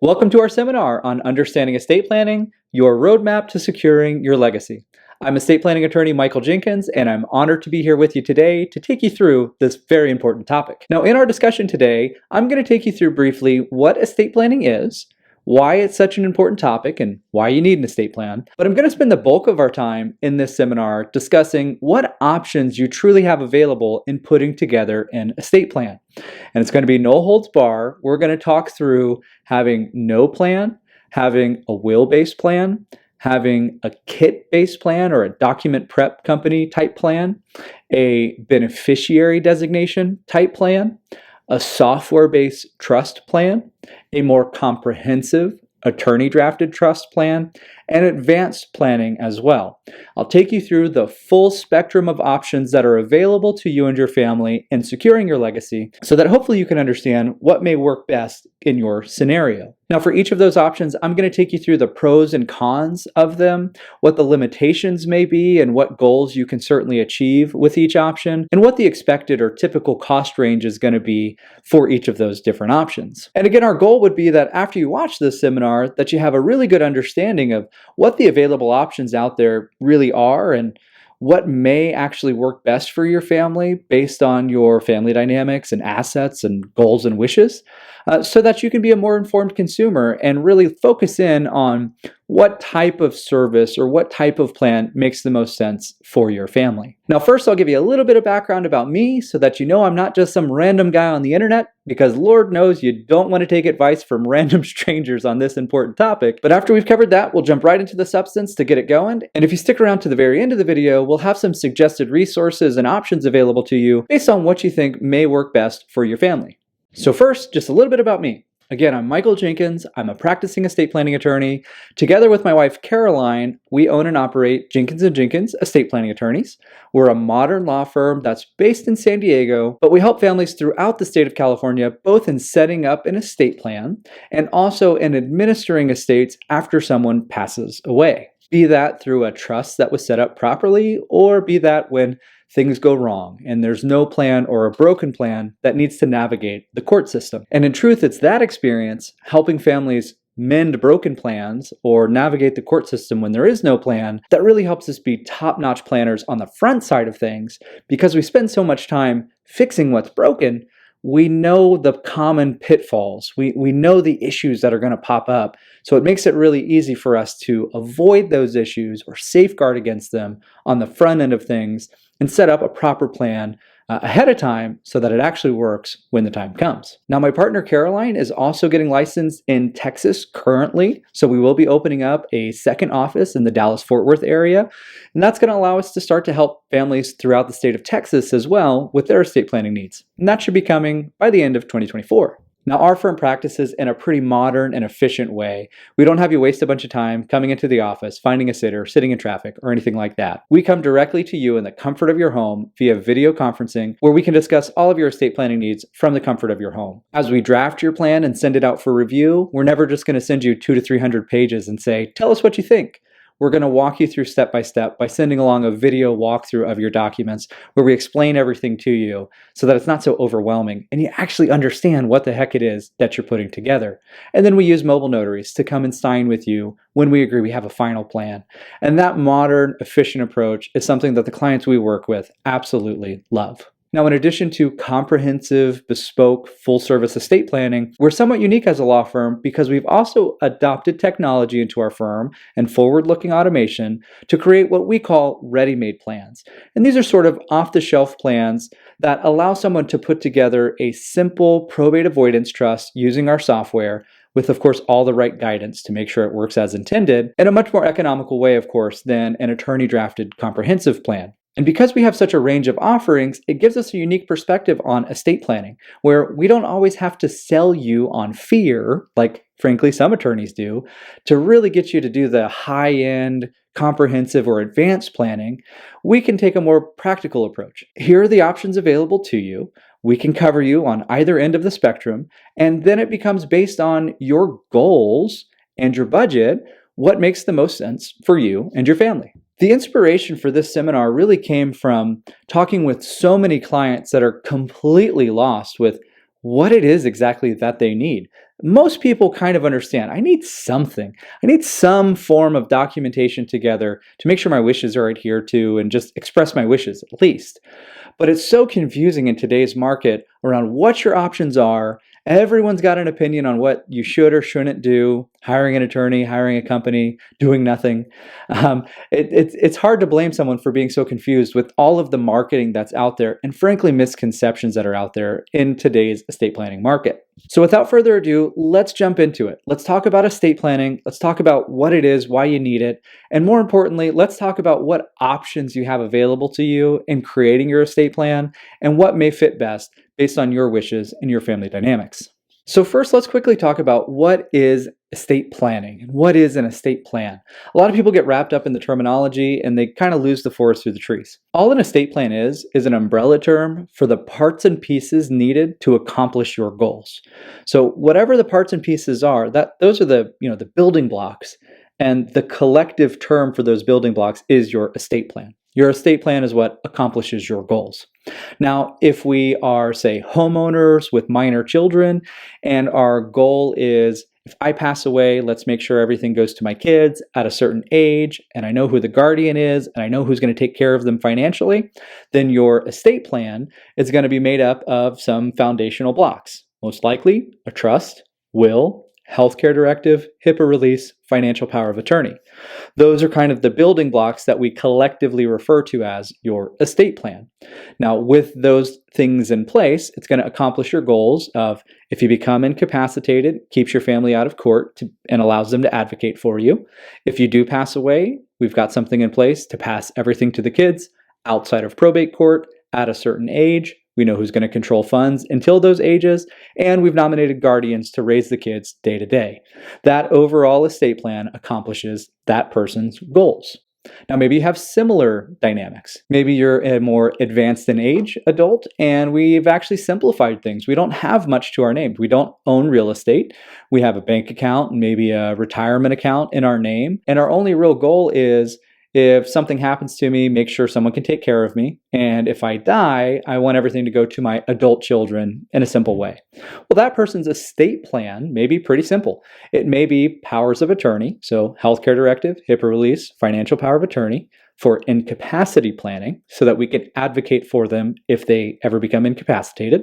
Welcome to our seminar on understanding estate planning, your roadmap to securing your legacy. I'm estate planning attorney Michael Jenkins, and I'm honored to be here with you today to take you through this very important topic. Now, in our discussion today, I'm going to take you through briefly what estate planning is, why it's such an important topic, and why you need an estate plan. But I'm going to spend the bulk of our time in this seminar discussing what options you truly have available in putting together an estate plan. And it's going to be no holds bar. We're going to talk through having no plan, having a will-based plan, having a kit-based plan or a document prep company type plan, a beneficiary designation type plan, a software-based trust plan, a more comprehensive attorney-drafted trust plan, and advanced planning as well. I'll take you through the full spectrum of options that are available to you and your family in securing your legacy so that hopefully you can understand what may work best in your scenario. Now, for each of those options, I'm going to take you through the pros and cons of them, what the limitations may be, and what goals you can certainly achieve with each option, and what the expected or typical cost range is going to be for each of those different options. And again, our goal would be that after you watch this seminar, that you have a really good understanding of what the available options out there really are and what may actually work best for your family based on your family dynamics and assets and goals and wishes, so that you can be a more informed consumer and really focus in on what type of service or what type of plan makes the most sense for your family. Now, first, I'll give you a little bit of background about me so that you know I'm not just some random guy on the internet, because Lord knows you don't want to take advice from random strangers on this important topic. But after we've covered that, we'll jump right into the substance to get it going. And if you stick around to the very end of the video, we'll have some suggested resources and options available to you based on what you think may work best for your family. So first, just a little bit about me. Again, I'm Michael Jenkins. I'm a practicing estate planning attorney. Together with my wife, Caroline, we own and operate Jenkins & Jenkins Estate Planning Attorneys. We're a modern law firm that's based in San Diego, but we help families throughout the state of California, both in setting up an estate plan and also in administering estates after someone passes away. Be that through a trust that was set up properly, or be that when things go wrong and there's no plan or a broken plan that needs to navigate the court system. And in truth, it's that experience helping families mend broken plans or navigate the court system when there is no plan that really helps us be top-notch planners on the front side of things. Because we spend so much time fixing what's broken, we know the common pitfalls. We know the issues that are going to pop up. So it makes it really easy for us to avoid those issues or safeguard against them on the front end of things and set up a proper plan ahead of time so that it actually works when the time comes. Now, my partner Caroline is also getting licensed in Texas currently, so we will be opening up a second office in the Dallas-Fort Worth area, and that's going to allow us to start to help families throughout the state of Texas as well with their estate planning needs. And that should be coming by the end of 2024. Now, our firm practices in a pretty modern and efficient way. We don't have you waste a bunch of time coming into the office, finding a sitter, sitting in traffic, or anything like that. We come directly to you in the comfort of your home via video conferencing, where we can discuss all of your estate planning needs from the comfort of your home. As we draft your plan and send it out for review, we're never just going to send you 200 to 300 pages and say, tell us what you think. We're going to walk you through step by step by sending along a video walkthrough of your documents where we explain everything to you so that it's not so overwhelming and you actually understand what the heck it is that you're putting together. And then we use mobile notaries to come and sign with you when we agree we have a final plan. And that modern, efficient approach is something that the clients we work with absolutely love. Now, in addition to comprehensive, bespoke, full-service estate planning, we're somewhat unique as a law firm because we've also adopted technology into our firm and forward-looking automation to create what we call ready-made plans. And these are sort of off-the-shelf plans that allow someone to put together a simple probate avoidance trust using our software with, of course, all the right guidance to make sure it works as intended in a much more economical way, of course, than an attorney-drafted comprehensive plan. And because we have such a range of offerings, it gives us a unique perspective on estate planning, where we don't always have to sell you on fear, like frankly some attorneys do, to really get you to do the high-end, comprehensive, or advanced planning. We can take a more practical approach. Here are the options available to you. We can cover you on either end of the spectrum, and then it becomes based on your goals and your budget, what makes the most sense for you and your family. The inspiration for this seminar really came from talking with so many clients that are completely lost with what it is exactly that they need. most people kind of understand, I need something. I need some form of documentation together to make sure my wishes are adhered to and just express my wishes at least. But it's so confusing in today's market around what your options are. Everyone's got an opinion on what you should or shouldn't do, hiring an attorney, hiring a company, doing nothing. It's hard to blame someone for being so confused with all of the marketing that's out there and frankly misconceptions that are out there in today's estate planning market. So without further ado, let's jump into it. Let's talk about estate planning. Let's talk about what it is, why you need it, and more importantly, let's talk about what options you have available to you in creating your estate plan and what may fit best based on your wishes and your family dynamics. So first, let's quickly talk about what is estate planning and what is an estate plan. A lot of people get wrapped up in the terminology and they kind of lose the forest through the trees. All an estate plan is an umbrella term for the parts and pieces needed to accomplish your goals. So whatever the parts and pieces are, those are the building blocks, and the collective term for those building blocks is your estate plan. Your estate plan is what accomplishes your goals. Now, if we are, say, homeowners with minor children, and our goal is, if I pass away, let's make sure everything goes to my kids at a certain age, and I know who the guardian is, and I know who's going to take care of them financially, then your estate plan is going to be made up of some foundational blocks. Most likely, a trust, will, healthcare directive, HIPAA release, financial power of attorney. Those are kind of the building blocks that we collectively refer to as your estate plan. Now, with those things in place, it's going to accomplish your goals of, if you become incapacitated, keeps your family out of court and allows them to advocate for you. If you do pass away, we've got something in place to pass everything to the kids outside of probate court at a certain age. We know who's going to control funds until those ages, and we've nominated guardians to raise the kids day to day. That overall estate plan accomplishes that person's goals. Now, maybe you have similar dynamics. Maybe you're a more advanced in age adult, and we've actually simplified things. We don't have much to our name. We don't own real estate. We have a bank account and maybe a retirement account in our name, and our only real goal is, if something happens to me, make sure someone can take care of me. And if I die, I want everything to go to my adult children in a simple way. Well, that person's estate plan may be pretty simple. It may be powers of attorney, so healthcare directive, HIPAA release, financial power of attorney, for incapacity planning so that we can advocate for them if they ever become incapacitated.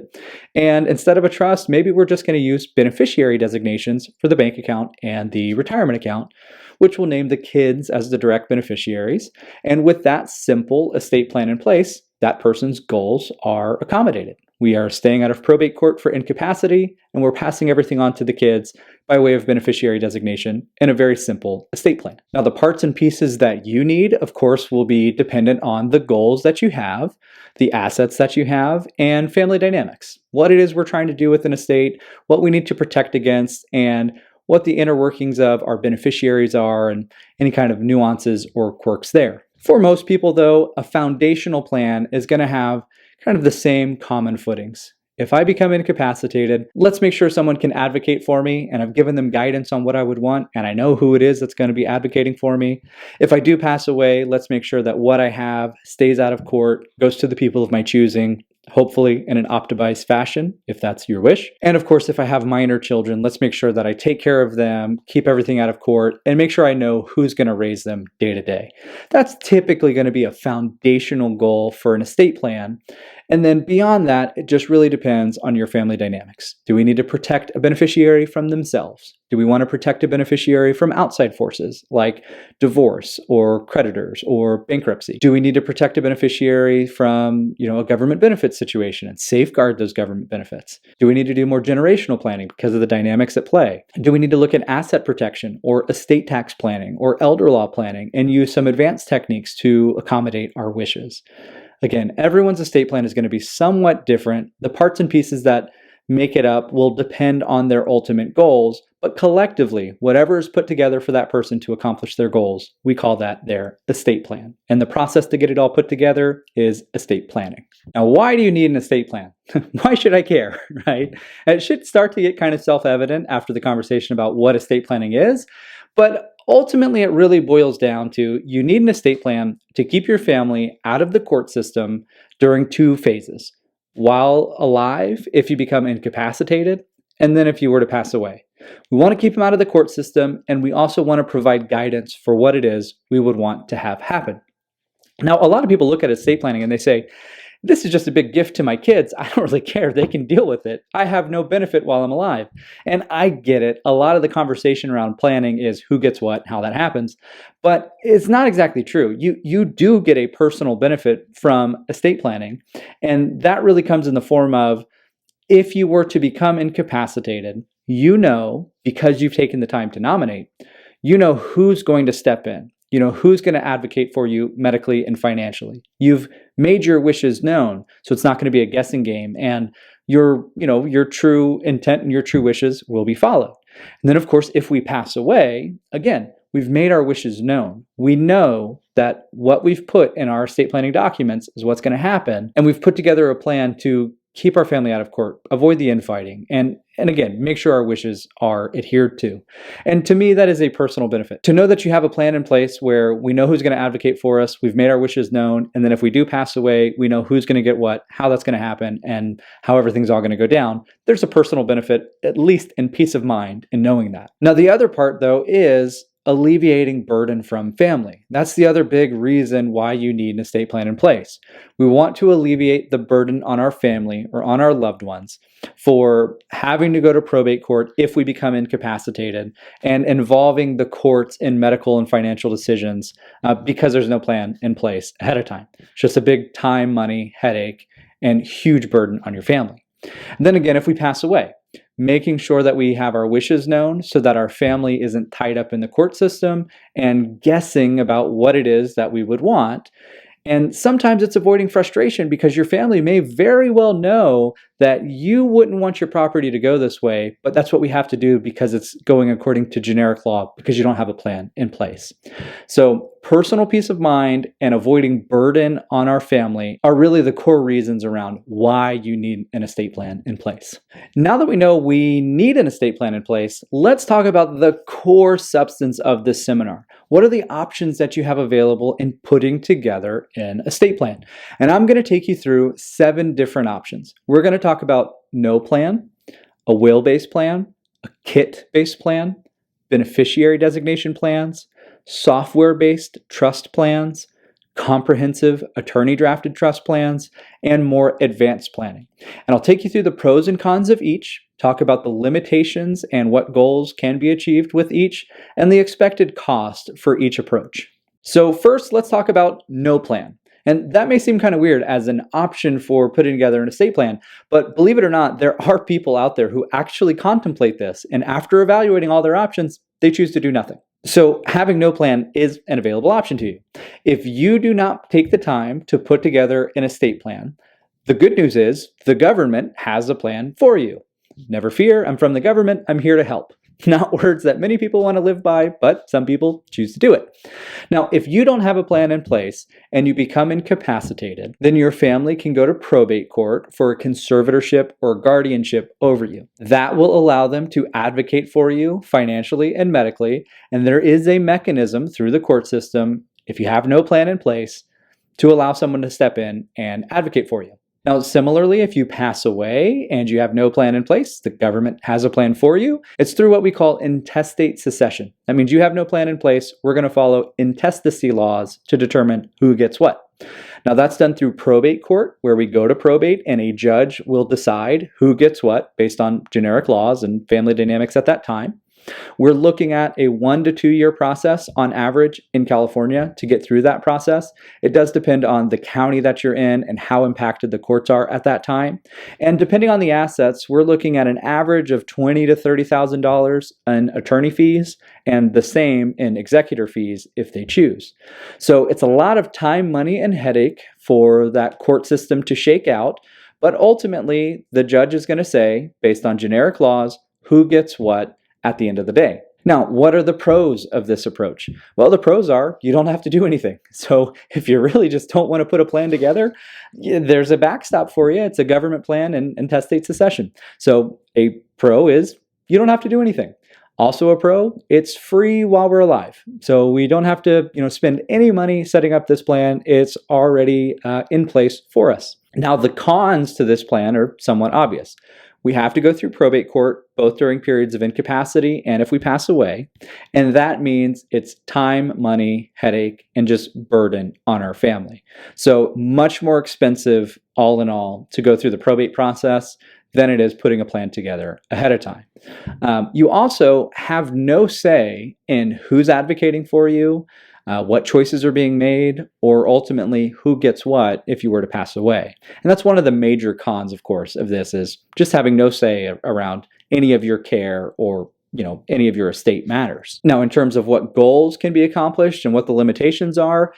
And instead of a trust, maybe we're just going to use beneficiary designations for the bank account and the retirement account, which will name the kids as the direct beneficiaries. And with that simple estate plan in place, that person's goals are accommodated. We are staying out of probate court for incapacity, and we're passing everything on to the kids by way of beneficiary designation in a very simple estate plan. Now, the parts and pieces that you need, of course, will be dependent on the goals that you have, the assets that you have, and family dynamics. What it is we're trying to do with an estate, what we need to protect against, and what the inner workings of our beneficiaries are, and any kind of nuances or quirks there. For most people, though, a foundational plan is going to have kind of the same common footings. If I become incapacitated, let's make sure someone can advocate for me, and I've given them guidance on what I would want, and I know who it is that's going to be advocating for me. If I do pass away, let's make sure that what I have stays out of court, goes to the people of my choosing, hopefully in an optimized fashion, if that's your wish. And of course, if I have minor children, let's make sure that I take care of them, keep everything out of court, and make sure I know who's going to raise them day to day. That's typically going to be a foundational goal for an estate plan. And then beyond that, it just really depends on your family dynamics. Do we need to protect a beneficiary from themselves? Do we want to protect a beneficiary from outside forces like divorce or creditors or bankruptcy? Do we need to protect a beneficiary from, a government benefits situation and safeguard those government benefits? Do we need to do more generational planning because of the dynamics at play? Do we need to look at asset protection or estate tax planning or elder law planning and use some advanced techniques to accommodate our wishes? Again, everyone's estate plan is going to be somewhat different. The parts and pieces that make it up will depend on their ultimate goals, but collectively, whatever is put together for that person to accomplish their goals, we call that their estate plan. And the process to get it all put together is estate planning. Now, why do you need an estate plan? Why should I care, right? It should start to get kind of self-evident after the conversation about what estate planning is, but ultimately, it really boils down to you need an estate plan to keep your family out of the court system during two phases. While alive, if you become incapacitated, and then if you were to pass away. We want to keep them out of the court system, and we also want to provide guidance for what it is we would want to have happen. Now, a lot of people look at estate planning and they say, this is just a big gift to my kids. I don't really care. They can deal with it. I have no benefit while I'm alive. And I get it. A lot of the conversation around planning is who gets what, how that happens. But it's not exactly true. You do get a personal benefit from estate planning. And that really comes in the form of, if you were to become incapacitated, you know, because you've taken the time to nominate, you know who's going to step in. You know who's going to advocate for you medically and financially. You've made your wishes known, so it's not going to be a guessing game, and your true intent and your true wishes will be followed. And then, of course, if we pass away, again, we've made our wishes known. We know that what we've put in our estate planning documents is what's going to happen, and we've put together a plan to keep our family out of court, avoid the infighting, and again, make sure our wishes are adhered to. And to me, that is a personal benefit. To know that you have a plan in place where we know who's going to advocate for us, we've made our wishes known, and then if we do pass away, we know who's going to get what, how that's going to happen, and how everything's all going to go down. There's a personal benefit, at least in peace of mind, in knowing that. Now, the other part, though, is alleviating burden from family. That's the other big reason why you need an estate plan in place. We want to alleviate the burden on our family or on our loved ones for having to go to probate court if we become incapacitated, and involving the courts in medical and financial decisions because there's no plan in place ahead of time. It's just a big time, money, headache, and huge burden on your family. And then again, if we pass away, making sure that we have our wishes known so that our family isn't tied up in the court system and guessing about what it is that we would want. And sometimes it's avoiding frustration because your family may very well know that you wouldn't want your property to go this way, but that's what we have to do because it's going according to generic law because you don't have a plan in place. So personal peace of mind and avoiding burden on our family are really the core reasons around why you need an estate plan in place. Now that we know we need an estate plan in place, let's talk about the core substance of this seminar. What are the options that you have available in putting together an estate plan? And I'm going to take you through 7 different options. We're going to talk about no plan, a will-based plan, a kit-based plan, beneficiary designation plans, software-based trust plans, comprehensive attorney-drafted trust plans, and more advanced planning. And I'll take you through the pros and cons of each, talk about the limitations and what goals can be achieved with each, and the expected cost for each approach. So first, let's talk about no plan. And that may seem kind of weird as an option for putting together an estate plan, but believe it or not, there are people out there who actually contemplate this, and after evaluating all their options, they choose to do nothing. So having no plan is an available option to you. If you do not take the time to put together an estate plan, the good news is the government has a plan for you. Never fear, I'm from the government, I'm here to help. Not words that many people want to live by, but some people choose to do it. Now, if you don't have a plan in place and you become incapacitated, then your family can go to probate court for a conservatorship or guardianship over you. That will allow them to advocate for you financially and medically, and there is a mechanism through the court system, if you have no plan in place, to allow someone to step in and advocate for you. Now, similarly, if you pass away and you have no plan in place, the government has a plan for you. It's through what we call intestate succession. That means you have no plan in place. We're going to follow intestacy laws to determine who gets what. Now, that's done through probate court, where we go to probate and a judge will decide who gets what based on generic laws and family dynamics at that time. We're looking at a 1 to 2 year process on average in California to get through that process. It does depend on the county that you're in and how impacted the courts are at that time. And depending on the assets, we're looking at an average of $20,000 to $30,000 in attorney fees and the same in executor fees if they choose. So it's a lot of time, money, and headache for that court system to shake out. But ultimately, the judge is going to say, based on generic laws, who gets what at the end of the day. Now, what are the pros of this approach? Well, the pros are you don't have to do anything. So if you really just don't want to put a plan together, there's a backstop for you. It's a government plan and intestate succession. So a pro is you don't have to do anything. Also a pro, it's free while we're alive. So we don't have to spend any money setting up this plan. It's already in place for us. Now, the cons to this plan are somewhat obvious. we have to go through probate court both during periods of incapacity and if we pass away. And that means it's time, money, headache, and just burden on our family. So much more expensive all in all to go through the probate process than it is putting a plan together ahead of time. You also have no say in who's advocating for you, what choices are being made, or ultimately who gets what if you were to pass away. And that's one of the major cons, of course, of this is just having no say around any of your care or any of your estate matters. Now, in terms of what goals can be accomplished and what the limitations are,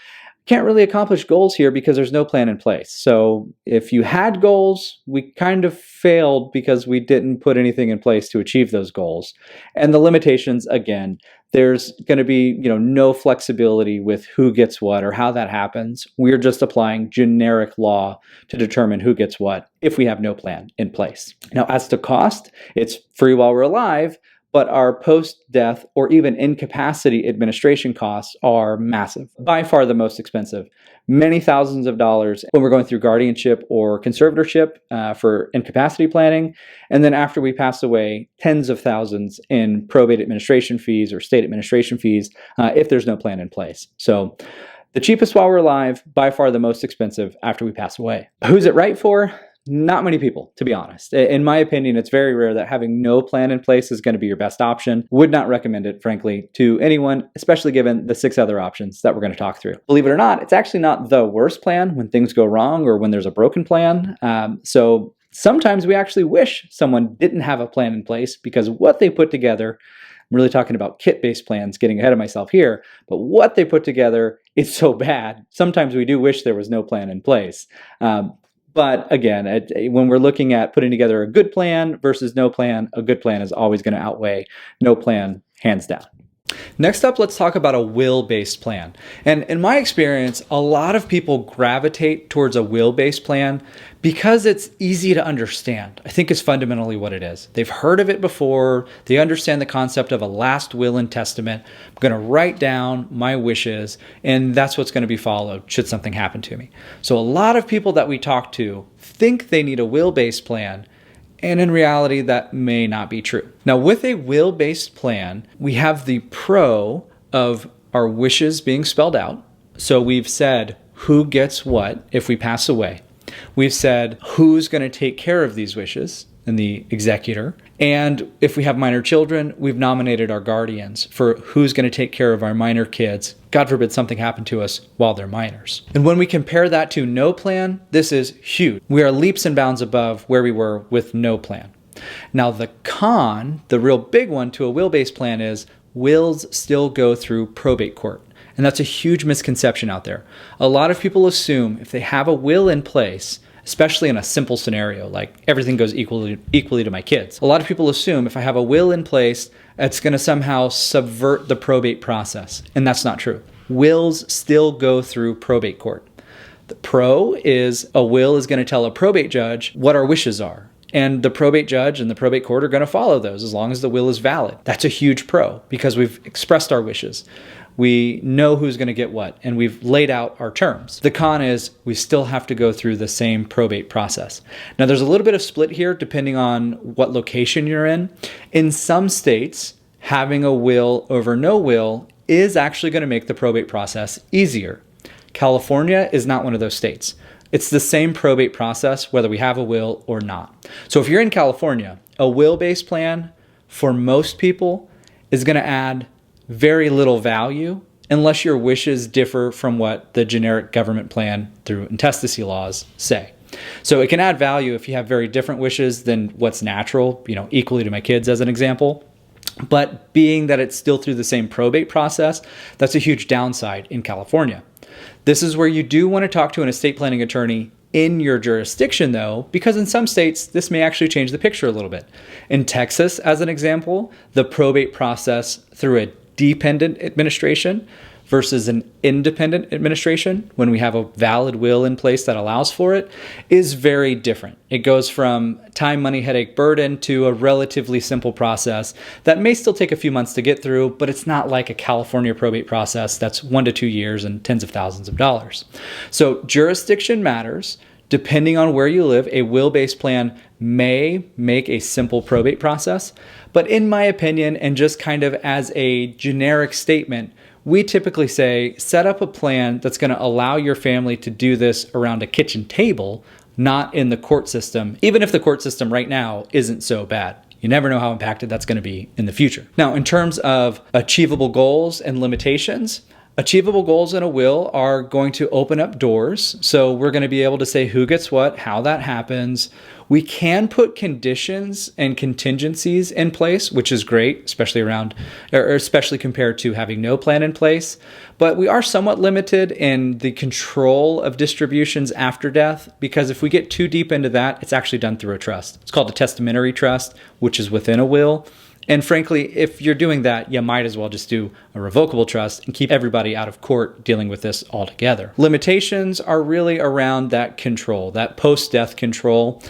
can't really accomplish goals here because there's no plan in place. So if you had goals, we kind of failed because we didn't put anything in place to achieve those goals. And the limitations, again, there's going to be no flexibility with who gets what or how that happens. We're just applying generic law to determine who gets what if we have no plan in place. Now, as to cost, it's free while we're alive, but our post-death or even incapacity administration costs are massive, by far the most expensive. Many thousands of dollars when we're going through guardianship or conservatorship for incapacity planning. And then after we pass away, tens of thousands in probate administration fees or state administration fees if there's no plan in place. So the cheapest while we're alive, by far the most expensive after we pass away. Who's it right for? Not many people, to be honest. In my opinion, it's very rare that having no plan in place is going to be your best option. Would not recommend it, frankly, to anyone, especially given the 6 other options that we're going to talk through. Believe it or not, it's actually not the worst plan when things go wrong or when there's a broken plan. So sometimes we actually wish someone didn't have a plan in place because what they put together, I'm really talking about kit-based plans, getting ahead of myself here, but what they put together is so bad. Sometimes we do wish there was no plan in place. But again, when we're looking at putting together a good plan versus no plan, a good plan is always going to outweigh no plan, hands down. Next up, let's talk about a will-based plan. And in my experience, a lot of people gravitate towards a will-based plan because it's easy to understand. I think is fundamentally what it is. They've heard of it before. They understand the concept of a last will and testament. I'm going to write down my wishes, and that's what's going to be followed should something happen to me. So a lot of people that we talk to think they need a will-based plan, and in reality, that may not be true. Now, with a will-based plan, we have the pro of our wishes being spelled out. So we've said who gets what if we pass away. We've said who's going to take care of these wishes and the executor. And if we have minor children, we've nominated our guardians for who's going to take care of our minor kids. God forbid something happened to us while they're minors. And when we compare that to no plan, this is huge. We are leaps and bounds above where we were with no plan. Now the con, the real big one to a will-based plan is wills still go through probate court. And that's a huge misconception out there. A lot of people assume if they have a will in place, especially in a simple scenario, like everything goes equally to my kids. A lot of people assume if I have a will in place, it's going to somehow subvert the probate process. And that's not true. Wills still go through probate court. The pro is a will is going to tell a probate judge what our wishes are. And the probate judge and the probate court are going to follow those as long as the will is valid. That's a huge pro because we've expressed our wishes. We know who's going to get what, and we've laid out our terms. The con is we still have to go through the same probate process. Now, there's a little bit of split here depending on what location you're in. In some states, having a will over no will is actually going to make the probate process easier. California is not one of those states. It's the same probate process whether we have a will or not. So if you're in California, a will-based plan for most people is going to add very little value unless your wishes differ from what the generic government plan through intestacy laws say. So it can add value if you have very different wishes than what's natural, equally to my kids as an example. But being that it's still through the same probate process, that's a huge downside in California. This is where you do want to talk to an estate planning attorney in your jurisdiction, though, because in some states, this may actually change the picture a little bit. In Texas, as an example, the probate process through a dependent administration versus an independent administration, when we have a valid will in place that allows for it, is very different. It goes from time, money, headache, burden to a relatively simple process that may still take a few months to get through, but it's not like a California probate process that's 1 to 2 years and tens of thousands of dollars. So jurisdiction matters. Depending on where you live, a will-based plan may make a simple probate process. But in my opinion, and just kind of as a generic statement, we typically say set up a plan that's going to allow your family to do this around a kitchen table, not in the court system, even if the court system right now isn't so bad. You never know how impacted that's going to be in the future. Now, in terms of achievable goals and limitations, achievable goals in a will are going to open up doors. So we're going to be able to say who gets what, how that happens. We can put conditions and contingencies in place, which is great, especially compared to having no plan in place. But we are somewhat limited in the control of distributions after death, because if we get too deep into that, it's actually done through a trust. It's called a testamentary trust, which is within a will. And frankly, if you're doing that, you might as well just do a revocable trust and keep everybody out of court dealing with this altogether. Limitations are really around that control, that post-death control.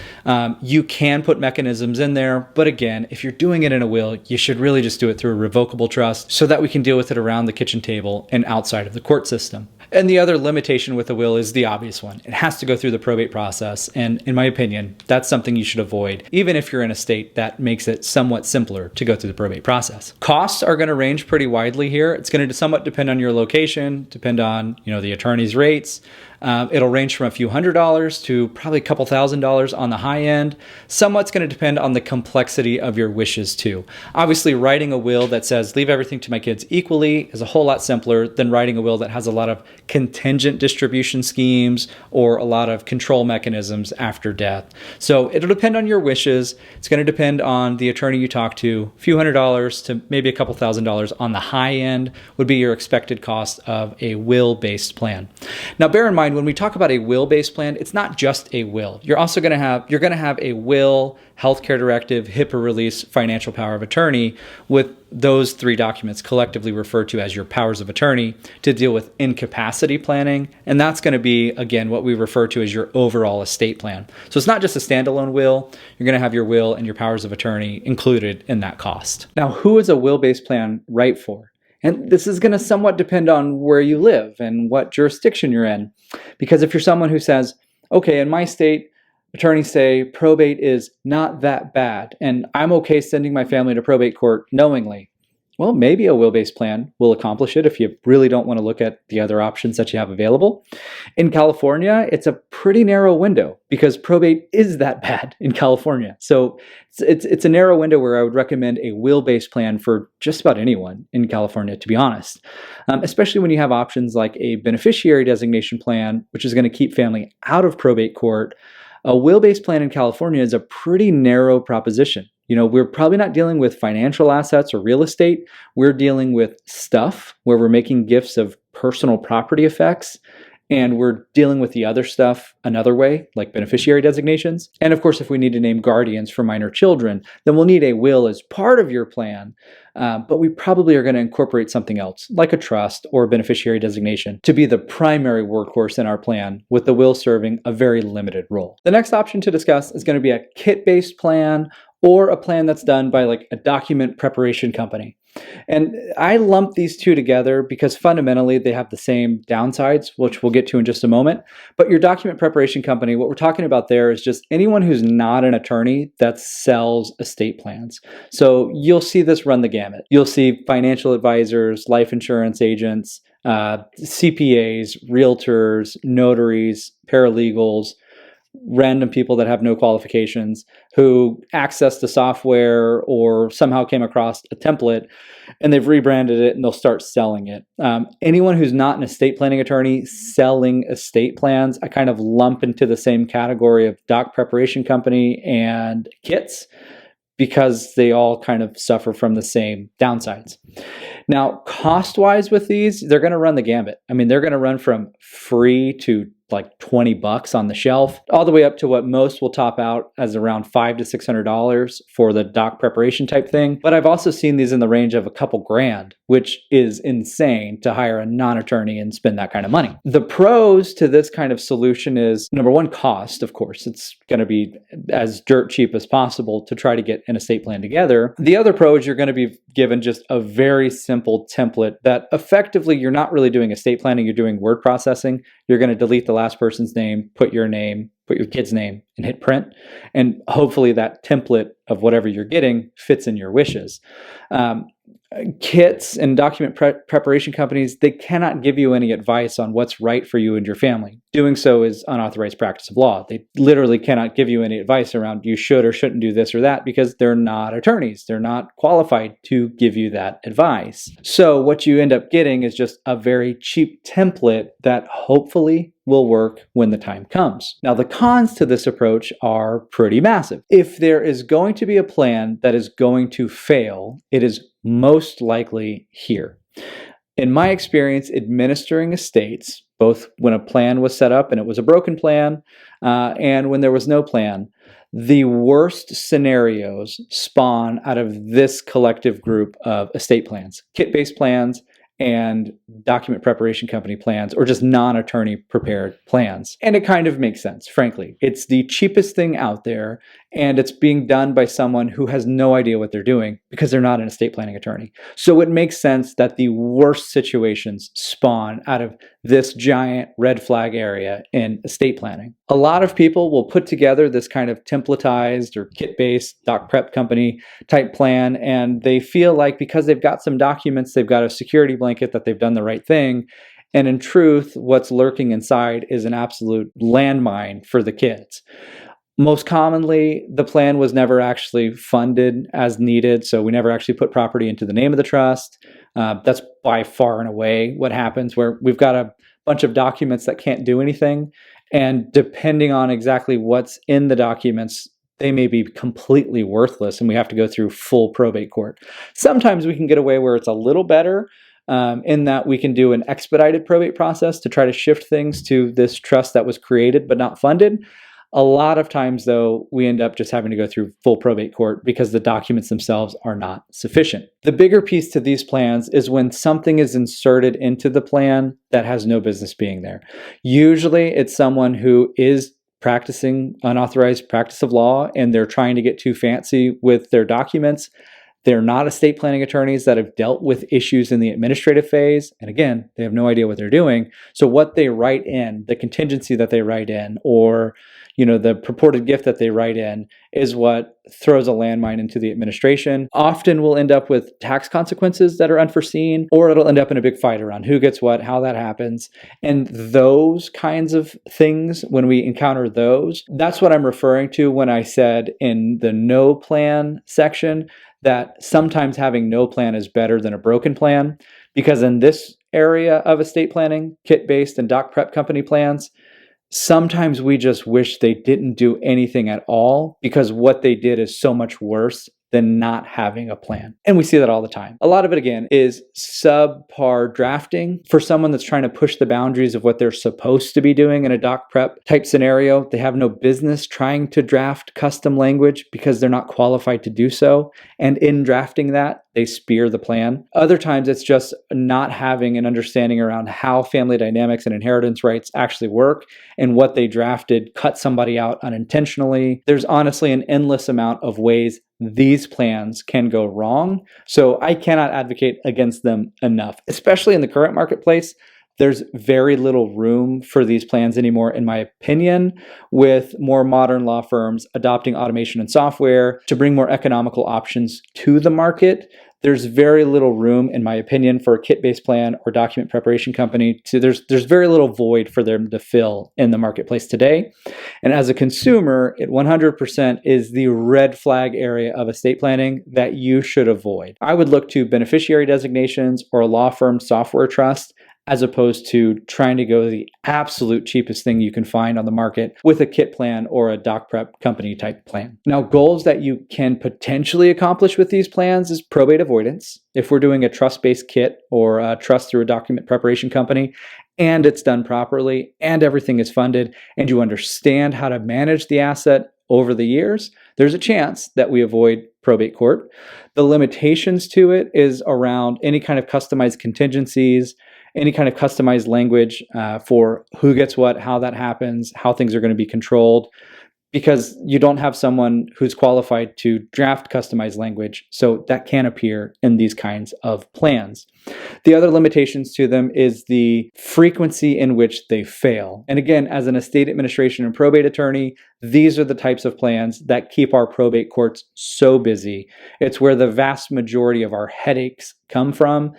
You can put mechanisms in there, but again, if you're doing it in a will, you should really just do it through a revocable trust so that we can deal with it around the kitchen table and outside of the court system. And the other limitation with a will is the obvious one. It has to go through the probate process. And in my opinion, that's something you should avoid, even if you're in a state that makes it somewhat simpler to go through the probate process. Costs are going to range pretty widely here. It's going to somewhat depend on your location, depend on, the attorney's rates. It'll range from a few $100s to probably a couple $1,000s on the high end. Somewhat's going to depend on the complexity of your wishes too. Obviously, writing a will that says leave everything to my kids equally is a whole lot simpler than writing a will that has a lot of contingent distribution schemes or a lot of control mechanisms after death. So it'll depend on your wishes. It's going to depend on the attorney you talk to. A few $100s to maybe a couple $1,000s on the high end would be your expected cost of a will-based plan. Now, bear in mind, when we talk about a will-based plan, it's not just a will. You're also going to have a will, healthcare directive, HIPAA release, financial power of attorney, with those three documents collectively referred to as your powers of attorney to deal with incapacity planning. And that's going to be, again, what we refer to as your overall estate plan. So it's not just a standalone will. You're going to have your will and your powers of attorney included in that cost. Now, who is a will-based plan right for? And this is going to somewhat depend on where you live and what jurisdiction you're in. Because if you're someone who says, okay, in my state, attorneys say probate is not that bad, and I'm okay sending my family to probate court knowingly, well, maybe a will-based plan will accomplish it if you really don't want to look at the other options that you have available. In California, it's a pretty narrow window because probate is that bad in California. So it's a narrow window where I would recommend a will-based plan for just about anyone in California, to be honest, especially when you have options like a beneficiary designation plan, which is going to keep family out of probate court. A will-based plan in California is a pretty narrow proposition. We're probably not dealing with financial assets or real estate. We're dealing with stuff where we're making gifts of personal property effects, and we're dealing with the other stuff another way, like beneficiary designations. And of course, if we need to name guardians for minor children, then we'll need a will as part of your plan. But we probably are going to incorporate something else, like a trust or a beneficiary designation, to be the primary workhorse in our plan, with the will serving a very limited role. The next option to discuss is going to be a kit-based plan, or a plan that's done by like a document preparation company. And I lump these two together because fundamentally they have the same downsides, which we'll get to in just a moment. But your document preparation company, what we're talking about there is just anyone who's not an attorney that sells estate plans. So you'll see this run the gamut. You'll see financial advisors, life insurance agents, CPAs, realtors, notaries, paralegals, random people that have no qualifications who access the software or somehow came across a template and they've rebranded it and they'll start selling it. Anyone who's not an estate planning attorney selling estate plans, I kind of lump into the same category of doc preparation company and kits, because they all kind of suffer from the same downsides. Now, cost-wise with these, they're going to run the gambit. I mean, they're going to run from free to like $20 on the shelf, all the way up to what most will top out as around $500 to $600 for the doc preparation type thing. But I've also seen these in the range of a couple grand, which is insane to hire a non-attorney and spend that kind of money. The pros to this kind of solution is, number one, cost. Of course, it's going to be as dirt cheap as possible to try to get an estate plan together. The other pro is you're going to be given just a very simple template that effectively you're not really doing estate planning, you're doing word processing. You're going to delete the last person's name, put your name, put your kid's name, and hit print. And hopefully that template of whatever you're getting fits in your wishes. Kits and document preparation companies, they cannot give you any advice on what's right for you and your family. Doing so is unauthorized practice of law. They literally cannot give you any advice around you should or shouldn't do this or that because they're not attorneys. They're not qualified to give you that advice. So what you end up getting is just a very cheap template that hopefully will work when the time comes. Now, the cons to this approach are pretty massive. If there is going to be a plan that is going to fail, it is most likely here. In my experience, administering estates, both when a plan was set up and it was a broken plan, and when there was no plan, the worst scenarios spawn out of this collective group of estate plans, kit-based plans, and document preparation company plans, or just non-attorney prepared plans. And it kind of makes sense, frankly. It's the cheapest thing out there, and it's being done by someone who has no idea what they're doing because they're not an estate planning attorney. So it makes sense that the worst situations spawn out of this giant red flag area in estate planning. A lot of people will put together this kind of templatized or kit-based doc prep company type plan, and they feel like because they've got some documents, they've got a security blanket that they've done the right thing. And in truth, what's lurking inside is an absolute landmine for the kids. Most commonly, the plan was never actually funded as needed, so we never actually put property into the name of the trust. That's by far and away what happens, where we've got a bunch of documents that can't do anything, and depending on exactly what's in the documents, they may be completely worthless, and we have to go through full probate court. Sometimes we can get away where it's a little better, in that we can do an expedited probate process to try to shift things to this trust that was created but not funded. A lot of times, though, we end up just having to go through full probate court because the documents themselves are not sufficient. The bigger piece to these plans is when something is inserted into the plan that has no business being there. Usually, it's someone who is practicing unauthorized practice of law and they're trying to get too fancy with their documents. They're not estate planning attorneys that have dealt with issues in the administrative phase. And again, they have no idea what they're doing. So what they write in, the contingency that they write in, or the purported gift that they write in is what throws a landmine into the administration. Often we'll end up with tax consequences that are unforeseen, or it'll end up in a big fight around who gets what, how that happens. And those kinds of things, when we encounter those, that's what I'm referring to when I said in the no plan section that sometimes having no plan is better than a broken plan, because in this area of estate planning, kit-based and doc prep company plans, sometimes we just wish they didn't do anything at all because what they did is so much worse than not having a plan. And we see that all the time. A lot of it, again, is subpar drafting. For someone that's trying to push the boundaries of what they're supposed to be doing in a doc prep type scenario, they have no business trying to draft custom language because they're not qualified to do so. And in drafting that, they spear the plan. Other times, it's just not having an understanding around how family dynamics and inheritance rights actually work, and what they drafted cut somebody out unintentionally. There's honestly an endless amount of ways these plans can go wrong. So I cannot advocate against them enough, especially in the current marketplace. There's very little room for these plans anymore, in my opinion, with more modern law firms adopting automation and software to bring more economical options to the market. There's very little room, in my opinion, for a kit-based plan or document preparation company. There's very little void for them to fill in the marketplace today. And as a consumer, it 100% is the red flag area of estate planning that you should avoid. I would look to beneficiary designations or a law firm software trust, as opposed to trying to go the absolute cheapest thing you can find on the market with a kit plan or a doc prep company type plan. Now, goals that you can potentially accomplish with these plans is probate avoidance. If we're doing a trust-based kit or a trust through a document preparation company, and it's done properly, and everything is funded, and you understand how to manage the asset over the years, there's a chance that we avoid probate court. The limitations to it is around any kind of customized contingencies, any kind of customized language for who gets what, how that happens, how things are going to be controlled. because you don't have someone who's qualified to draft customized language. So that can appear in these kinds of plans. The other limitations to them is the frequency in which they fail. And again, as an estate administration and probate attorney, these are the types of plans that keep our probate courts so busy. It's where the vast majority of our headaches come from,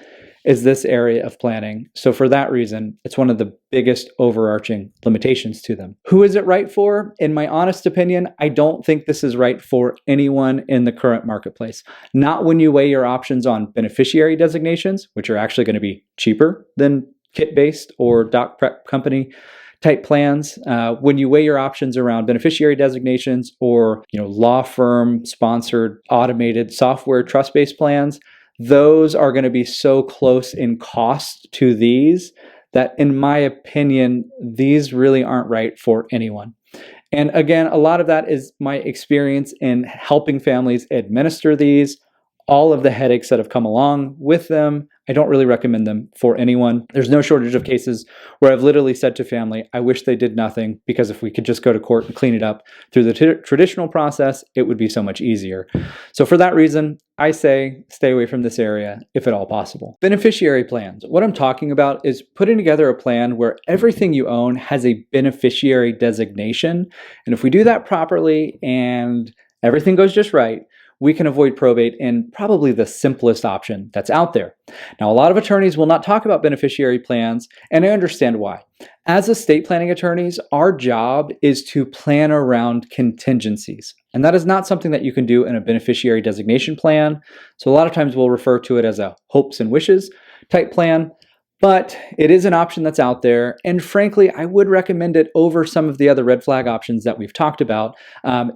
is this area of planning. So for that reason, it's one of the biggest overarching limitations to them. Who is it right for? In my honest opinion, I don't think this is right for anyone in the current marketplace. Not when you weigh your options on beneficiary designations, which are actually going to be cheaper than kit-based or doc prep company type plans. When you weigh your options around beneficiary designations or law firm sponsored automated software trust-based plans, those are going to be so close in cost to these that, in my opinion, these really aren't right for anyone. And again, a lot of that is my experience in helping families administer these, all of the headaches that have come along with them. I don't really recommend them for anyone. There's no shortage of cases where I've literally said to family, I wish they did nothing, because if we could just go to court and clean it up through the traditional process, it would be so much easier. So for that reason, I say stay away from this area if at all possible. Beneficiary plans. What I'm talking about is putting together a plan where everything you own has a beneficiary designation. And if we do that properly and everything goes just right, we can avoid probate in probably the simplest option that's out there. Now, a lot of attorneys will not talk about beneficiary plans, and I understand why. As estate planning attorneys, our job is to plan around contingencies. And that is not something that you can do in a beneficiary designation plan. So a lot of times we'll refer to it as a hopes and wishes type plan. But it is an option that's out there, and frankly, I would recommend it over some of the other red flag options that we've talked about.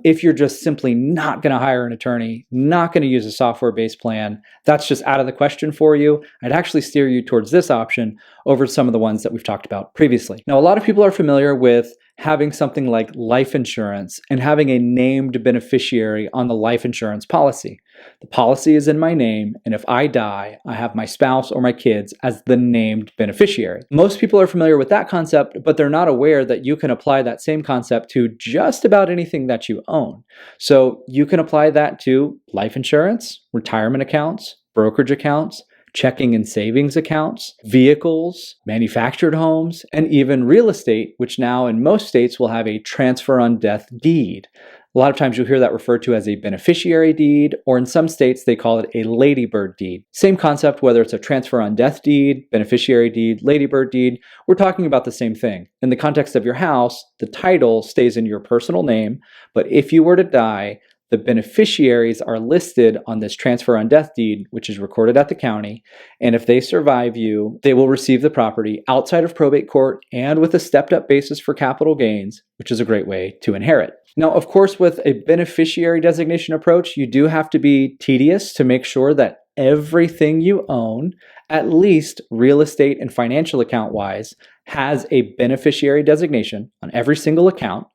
If you're just simply not going to hire an attorney, not going to use a software-based plan, that's just out of the question for you. I'd actually steer you towards this option over some of the ones that we've talked about previously. Now, a lot of people are familiar with having something like life insurance and having a named beneficiary on the life insurance policy. The policy is in my name, and if I die, I have my spouse or my kids as the named beneficiary. Most people are familiar with that concept, but they're not aware that you can apply that same concept to just about anything that you own. So you can apply that to life insurance, retirement accounts, brokerage accounts, checking and savings accounts, vehicles, manufactured homes, and even real estate, which now in most states will have a transfer on death deed. A lot of times you'll hear that referred to as a beneficiary deed, or in some states they call it a ladybird deed. Same concept, whether it's a transfer on death deed, beneficiary deed, ladybird deed, we're talking about the same thing. In the context of your house, the title stays in your personal name, but if you were to die, the beneficiaries are listed on this transfer on death deed, which is recorded at the county. And if they survive you, they will receive the property outside of probate court and with a stepped up basis for capital gains, which is a great way to inherit. Now, of course, with a beneficiary designation approach, you do have to be tedious to make sure that everything you own, at least real estate and financial account wise, has a beneficiary designation on every single account,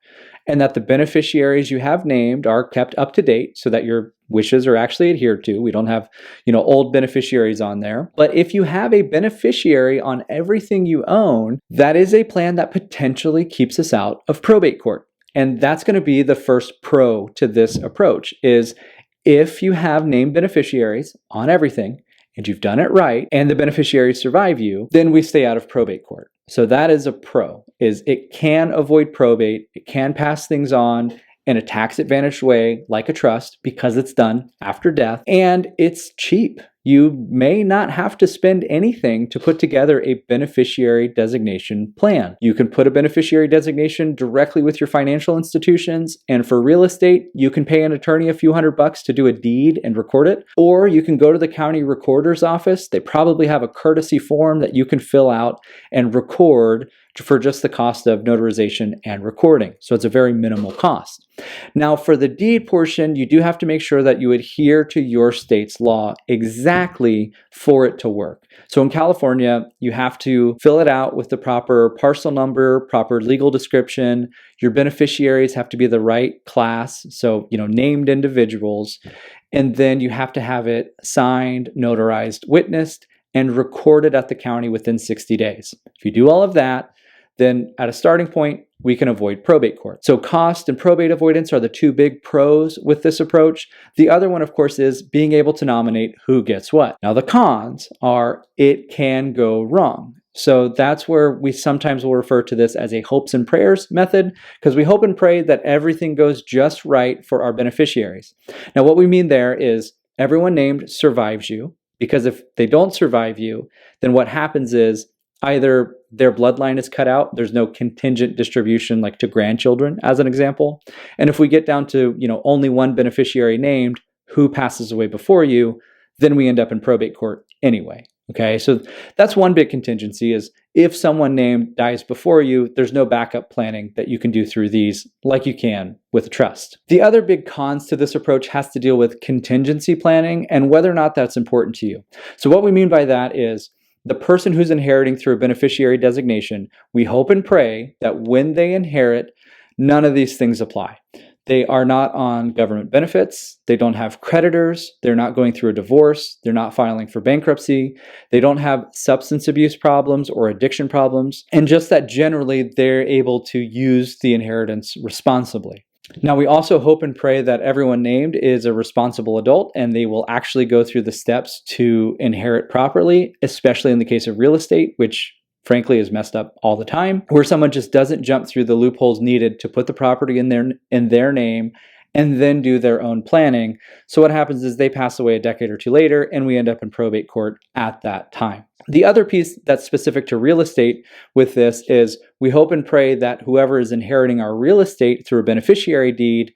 and that the beneficiaries you have named are kept up to date so that your wishes are actually adhered to. We don't have, old beneficiaries on there. But if you have a beneficiary on everything you own, that is a plan that potentially keeps us out of probate court. And that's going to be the first pro to this approach, is if you have named beneficiaries on everything and you've done it right and the beneficiaries survive you, then we stay out of probate court. So that is a pro, is it can avoid probate, it can pass things on in a tax advantaged way like a trust because it's done after death, and it's cheap. You may not have to spend anything to put together a beneficiary designation plan. You can put a beneficiary designation directly with your financial institutions, and for real estate, you can pay an attorney a few $100 to do a deed and record it, or you can go to the county recorder's office. They probably have a courtesy form that you can fill out and record for just the cost of notarization and recording. So it's a very minimal cost. Now, for the deed portion, you do have to make sure that you adhere to your state's law exactly for it to work. So in California, you have to fill it out with the proper parcel number, proper legal description. Your beneficiaries have to be the right class, so named individuals. And then you have to have it signed, notarized, witnessed, and recorded at the county within 60 days. If you do all of that, then at a starting point, we can avoid probate court. So cost and probate avoidance are the two big pros with this approach. The other one, of course, is being able to nominate who gets what. Now, the cons are it can go wrong. So that's where we sometimes will refer to this as a hopes and prayers method, because we hope and pray that everything goes just right for our beneficiaries. Now, what we mean there is everyone named survives you, because if they don't survive you, then what happens is either their bloodline is cut out, there's no contingent distribution like to grandchildren, as an example. And if we get down to, only one beneficiary named who passes away before you, then we end up in probate court anyway. Okay, so that's one big contingency is if someone named dies before you, there's no backup planning that you can do through these like you can with a trust. The other big cons to this approach has to deal with contingency planning and whether or not that's important to you. So what we mean by that is the person who's inheriting through a beneficiary designation, we hope and pray that when they inherit, none of these things apply. They are not on government benefits. They don't have creditors. They're not going through a divorce. They're not filing for bankruptcy. They don't have substance abuse problems or addiction problems. And just that generally they're able to use the inheritance responsibly. Now, we also hope and pray that everyone named is a responsible adult and they will actually go through the steps to inherit properly, especially in the case of real estate, which frankly is messed up all the time, where someone just doesn't jump through the loopholes needed to put the property in their name and then do their own planning. So what happens is they pass away a decade or two later and we end up in probate court at that time. The other piece that's specific to real estate with this is we hope and pray that whoever is inheriting our real estate through a beneficiary deed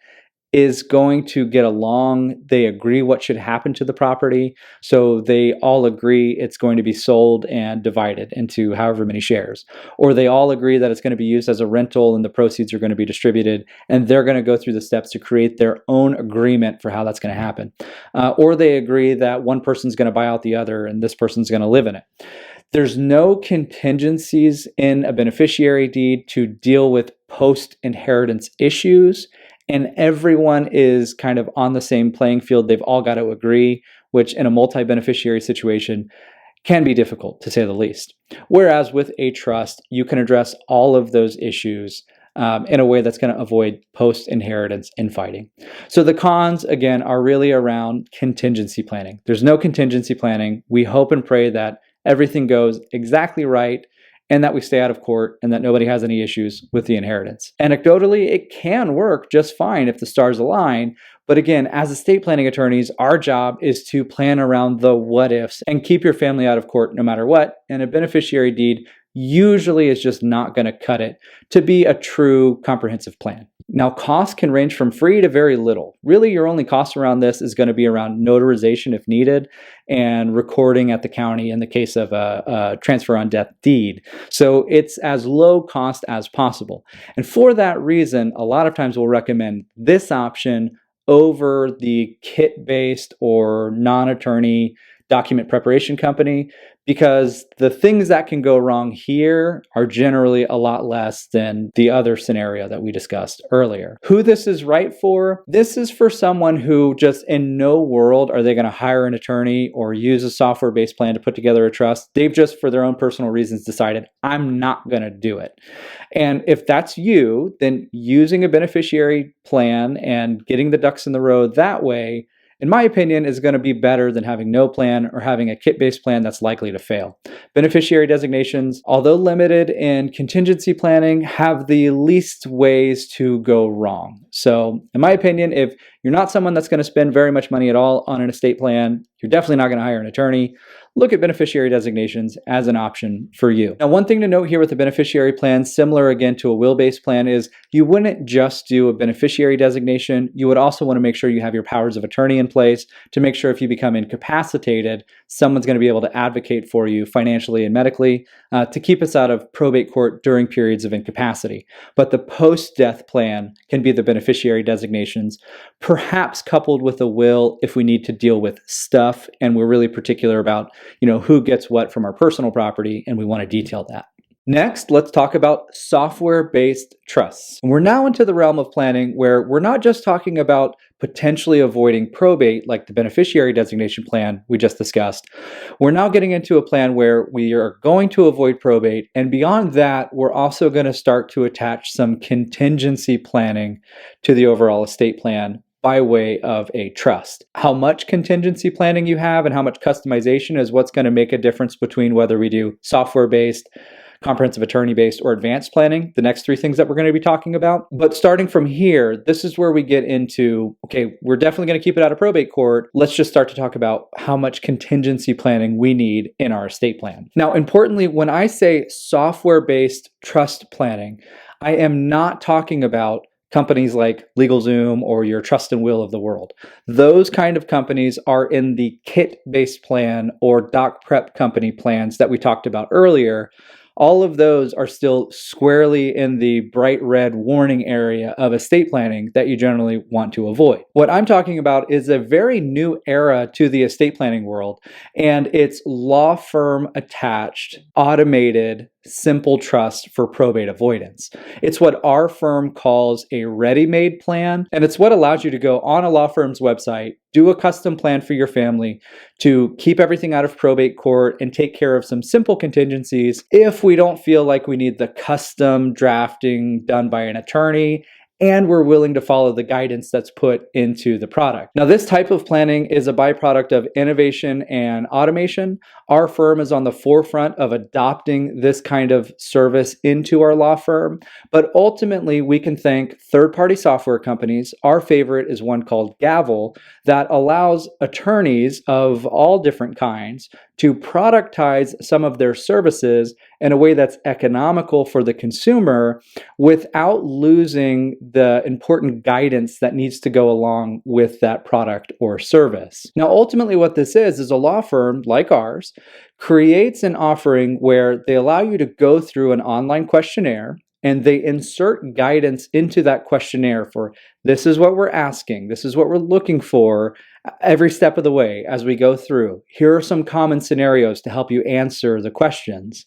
is going to get along. They agree what should happen to the property. So they all agree it's going to be sold and divided into however many shares. Or they all agree that it's going to be used as a rental and the proceeds are going to be distributed. And they're going to go through the steps to create their own agreement for how that's going to happen. Or they agree that one person's going to buy out the other and this person's going to live in it. There's no contingencies in a beneficiary deed to deal with post-inheritance issues. And everyone is kind of on the same playing field. They've all got to agree, which in a multi-beneficiary situation can be difficult, to say the least. Whereas with a trust, you can address all of those issues in a way that's going to avoid post-inheritance infighting. So the cons, again, are really around contingency planning. There's no contingency planning. We hope and pray that everything goes exactly right and that we stay out of court and that nobody has any issues with the inheritance. Anecdotally, it can work just fine if the stars align. But again, as estate planning attorneys, our job is to plan around the what ifs and keep your family out of court no matter what. And a beneficiary deed usually is just not going to cut it to be a true comprehensive plan. Now, costs can range from free to very little. Really, your only cost around this is going to be around notarization if needed and recording at the county in the case of a transfer on death deed. So it's as low cost as possible. And for that reason, a lot of times we'll recommend this option over the kit-based or non-attorney document preparation company, because the things that can go wrong here are generally a lot less than the other scenario that we discussed earlier. Who this is right for? This is for someone who just in no world are they going to hire an attorney or use a software-based plan to put together a trust. They've just, for their own personal reasons, decided, I'm not going to do it. And if that's you, then using a beneficiary plan and getting the ducks in the row that way, in my opinion, is going to be better than having no plan or having a kit-based plan that's likely to fail. Beneficiary designations, although limited in contingency planning, have the least ways to go wrong. So in my opinion, if you're not someone that's going to spend very much money at all on an estate plan, you're definitely not going to hire an attorney. Look at beneficiary designations as an option for you. Now, one thing to note here with the beneficiary plan, similar again to a will-based plan, is you wouldn't just do a beneficiary designation. You would also want to make sure you have your powers of attorney in place to make sure if you become incapacitated, someone's going to be able to advocate for you financially and medically to keep us out of probate court during periods of incapacity. But the post-death plan can be the beneficiary designations, perhaps coupled with a will if we need to deal with stuff and we're really particular about who gets what from our personal property, and we want to detail that. Next, let's talk about software-based trusts. And we're now into the realm of planning where we're not just talking about potentially avoiding probate, like the beneficiary designation plan we just discussed, we're now getting into a plan where we are going to avoid probate. And beyond that, we're also going to start to attach some contingency planning to the overall estate plan by way of a trust. How much contingency planning you have and how much customization is what's going to make a difference between whether we do software-based, comprehensive attorney-based, or advanced planning, the next three things that we're going to be talking about. But starting from here, this is where we get into, okay, we're definitely going to keep it out of probate court. Let's just start to talk about how much contingency planning we need in our estate plan. Now, importantly, when I say software-based trust planning, I am not talking about companies like LegalZoom or your Trust and Will of the world. Those kind of companies are in the kit-based plan or doc prep company plans that we talked about earlier. All of those are still squarely in the bright red warning area of estate planning that you generally want to avoid. What I'm talking about is a very new era to the estate planning world, and it's law firm attached, automated, simple trust for probate avoidance. It's what our firm calls a ready-made plan, and it's what allows you to go on a law firm's website, do a custom plan for your family to keep everything out of probate court and take care of some simple contingencies if we don't feel like we need the custom drafting done by an attorney and we're willing to follow the guidance that's put into the product. Now, this type of planning is a byproduct of innovation and automation. Our firm is on the forefront of adopting this kind of service into our law firm, but ultimately we can thank third-party software companies. Our favorite is one called Gavel that allows attorneys of all different kinds to productize some of their services in a way that's economical for the consumer without losing the important guidance that needs to go along with that product or service. Now, ultimately what this is a law firm like ours creates an offering where they allow you to go through an online questionnaire and they insert guidance into that questionnaire for this is what we're asking, this is what we're looking for every step of the way as we go through. Here are some common scenarios to help you answer the questions.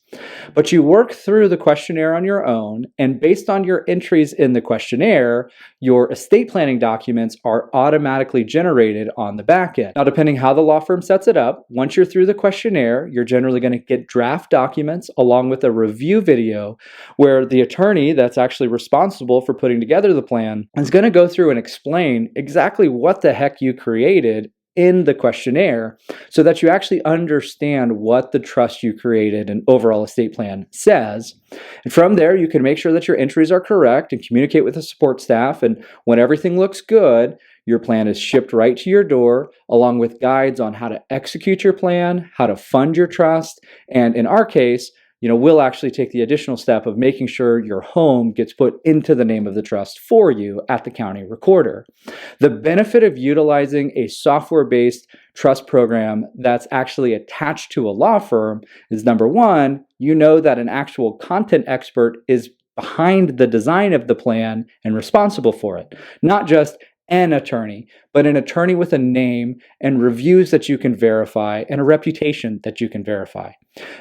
But you work through the questionnaire on your own, and based on your entries in the questionnaire, your estate planning documents are automatically generated on the back end. Now, depending how the law firm sets it up, once you're through the questionnaire, you're generally going to get draft documents along with a review video where the attorney that's actually responsible for putting together the plan is going to go through and explain exactly what the heck you created in the questionnaire so that you actually understand what the trust you created and overall estate plan says. And from there, you can make sure that your entries are correct and communicate with the support staff. And when everything looks good, your plan is shipped right to your door, along with guides on how to execute your plan, how to fund your trust, and in our case, we'll actually take the additional step of making sure your home gets put into the name of the trust for you at the county recorder. The benefit of utilizing a software-based trust program that's actually attached to a law firm is, number one, you know that an actual content expert is behind the design of the plan and responsible for it, not just an attorney, but an attorney with a name and reviews that you can verify and a reputation that you can verify.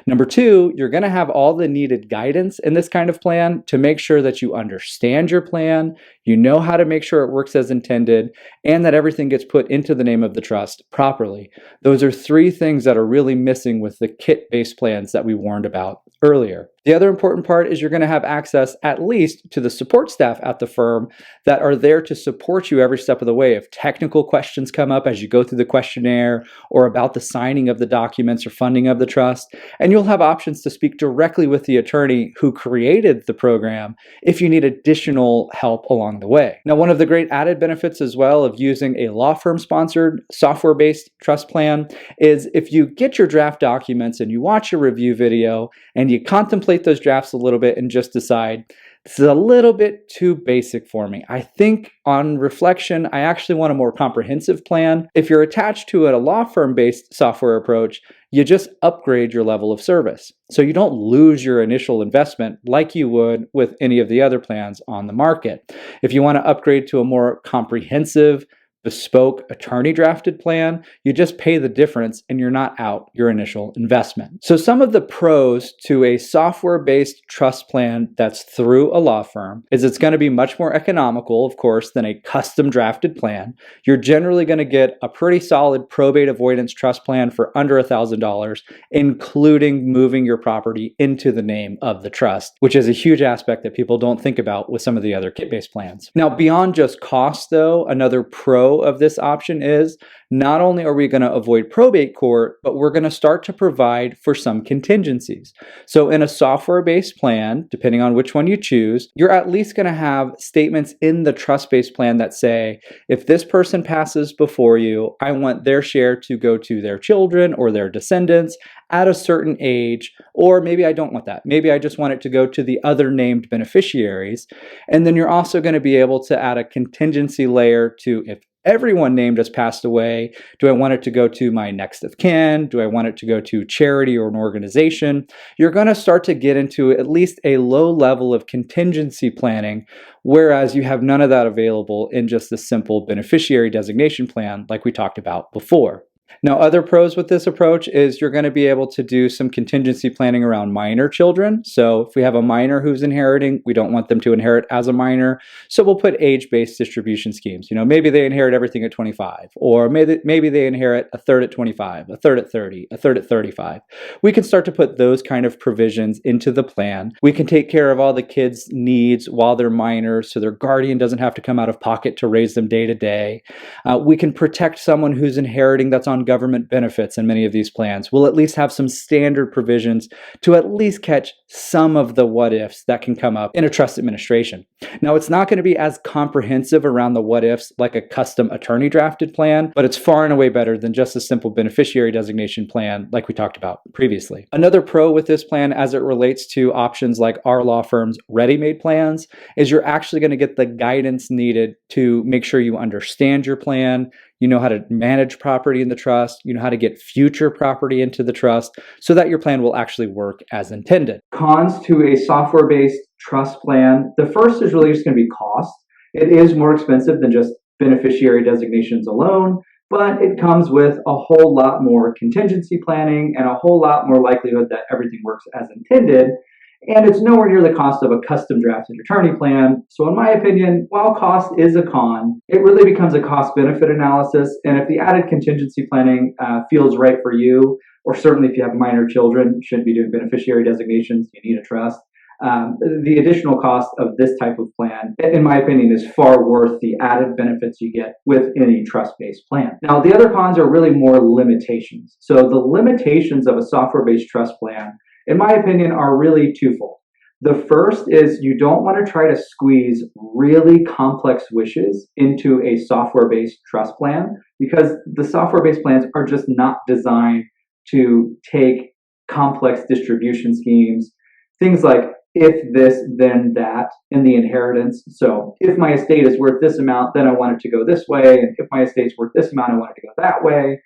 Number two, you're going to have all the needed guidance in this kind of plan to make sure that you understand your plan, you know how to make sure it works as intended, and that everything gets put into the name of the trust properly. Those are three things that are really missing with the kit-based plans that we warned about earlier. The other important part is you're going to have access at least to the support staff at the firm that are there to support you every step of the way. If technical questions come up as you go through the questionnaire or about the signing of the documents or funding of the trust, and you'll have options to speak directly with the attorney who created the program if you need additional help along the way. Now, one of the great added benefits as well of using a law firm sponsored software-based trust plan is if you get your draft documents and you watch a review video and you contemplate those drafts a little bit and just decide, this is a little bit too basic for me. I think on reflection, I actually want a more comprehensive plan. If you're attached to a law firm-based software approach, you just upgrade your level of service. So you don't lose your initial investment like you would with any of the other plans on the market. If you want to upgrade to a more comprehensive bespoke attorney drafted plan, you just pay the difference and you're not out your initial investment. So some of the pros to a software-based trust plan that's through a law firm is it's going to be much more economical, of course, than a custom drafted plan. You're generally going to get a pretty solid probate avoidance trust plan for under $1,000, including moving your property into the name of the trust, which is a huge aspect that people don't think about with some of the other kit-based plans. Now, beyond just cost, though, another pro of this option is not only are we going to avoid probate court, but we're going to start to provide for some contingencies. So in a software-based plan, depending on which one you choose, you're at least going to have statements in the trust-based plan that say, if this person passes before you, I want their share to go to their children or their descendants at a certain age, or maybe I don't want that. Maybe I just want it to go to the other named beneficiaries. And then you're also going to be able to add a contingency layer to, if everyone named has passed away, do I want it to go to my next of kin? Do I want it to go to charity or an organization? You're going to start to get into at least a low level of contingency planning, whereas you have none of that available in just the simple beneficiary designation plan like we talked about before. Now, other pros with this approach is you're going to be able to do some contingency planning around minor children. So if we have a minor who's inheriting, we don't want them to inherit as a minor. So we'll put age-based distribution schemes. Maybe they inherit everything at 25, or maybe they inherit a third at 25, a third at 30, a third at 35. We can start to put those kind of provisions into the plan. We can take care of all the kids' needs while they're minors, so their guardian doesn't have to come out of pocket to raise them day to day. We can protect someone who's inheriting that's on government benefits in many of these plans. We'll at least have some standard provisions to at least catch some of the what ifs that can come up in a trust administration. Now, it's not going to be as comprehensive around the what ifs like a custom attorney drafted plan, but it's far and away better than just a simple beneficiary designation plan like we talked about previously. Another pro with this plan as it relates to options like our law firm's ready-made plans is you're actually going to get the guidance needed to make sure you understand your plan, you know how to manage property in the trust, you know how to get future property into the trust so that your plan will actually work as intended. Cons to a software-based trust plan. The first is really just going to be cost. It is more expensive than just beneficiary designations alone, but it comes with a whole lot more contingency planning and a whole lot more likelihood that everything works as intended. And it's nowhere near the cost of a custom drafted attorney plan. So in my opinion, while cost is a con, it really becomes a cost-benefit analysis. And if the added contingency planning feels right for you, or certainly if you have minor children, you shouldn't be doing beneficiary designations, you need a trust. The additional cost of this type of plan, in my opinion, is far worth the added benefits you get with any trust-based plan. Now, the other cons are really more limitations. So the limitations of a software-based trust plan, in my opinion, are really twofold. The first is you don't want to try to squeeze really complex wishes into a software-based trust plan because the software-based plans are just not designed to take complex distribution schemes. Things like if this, then that in the inheritance. So if my estate is worth this amount, then I want it to go this way. And if my estate's worth this amount, I want it to go that way.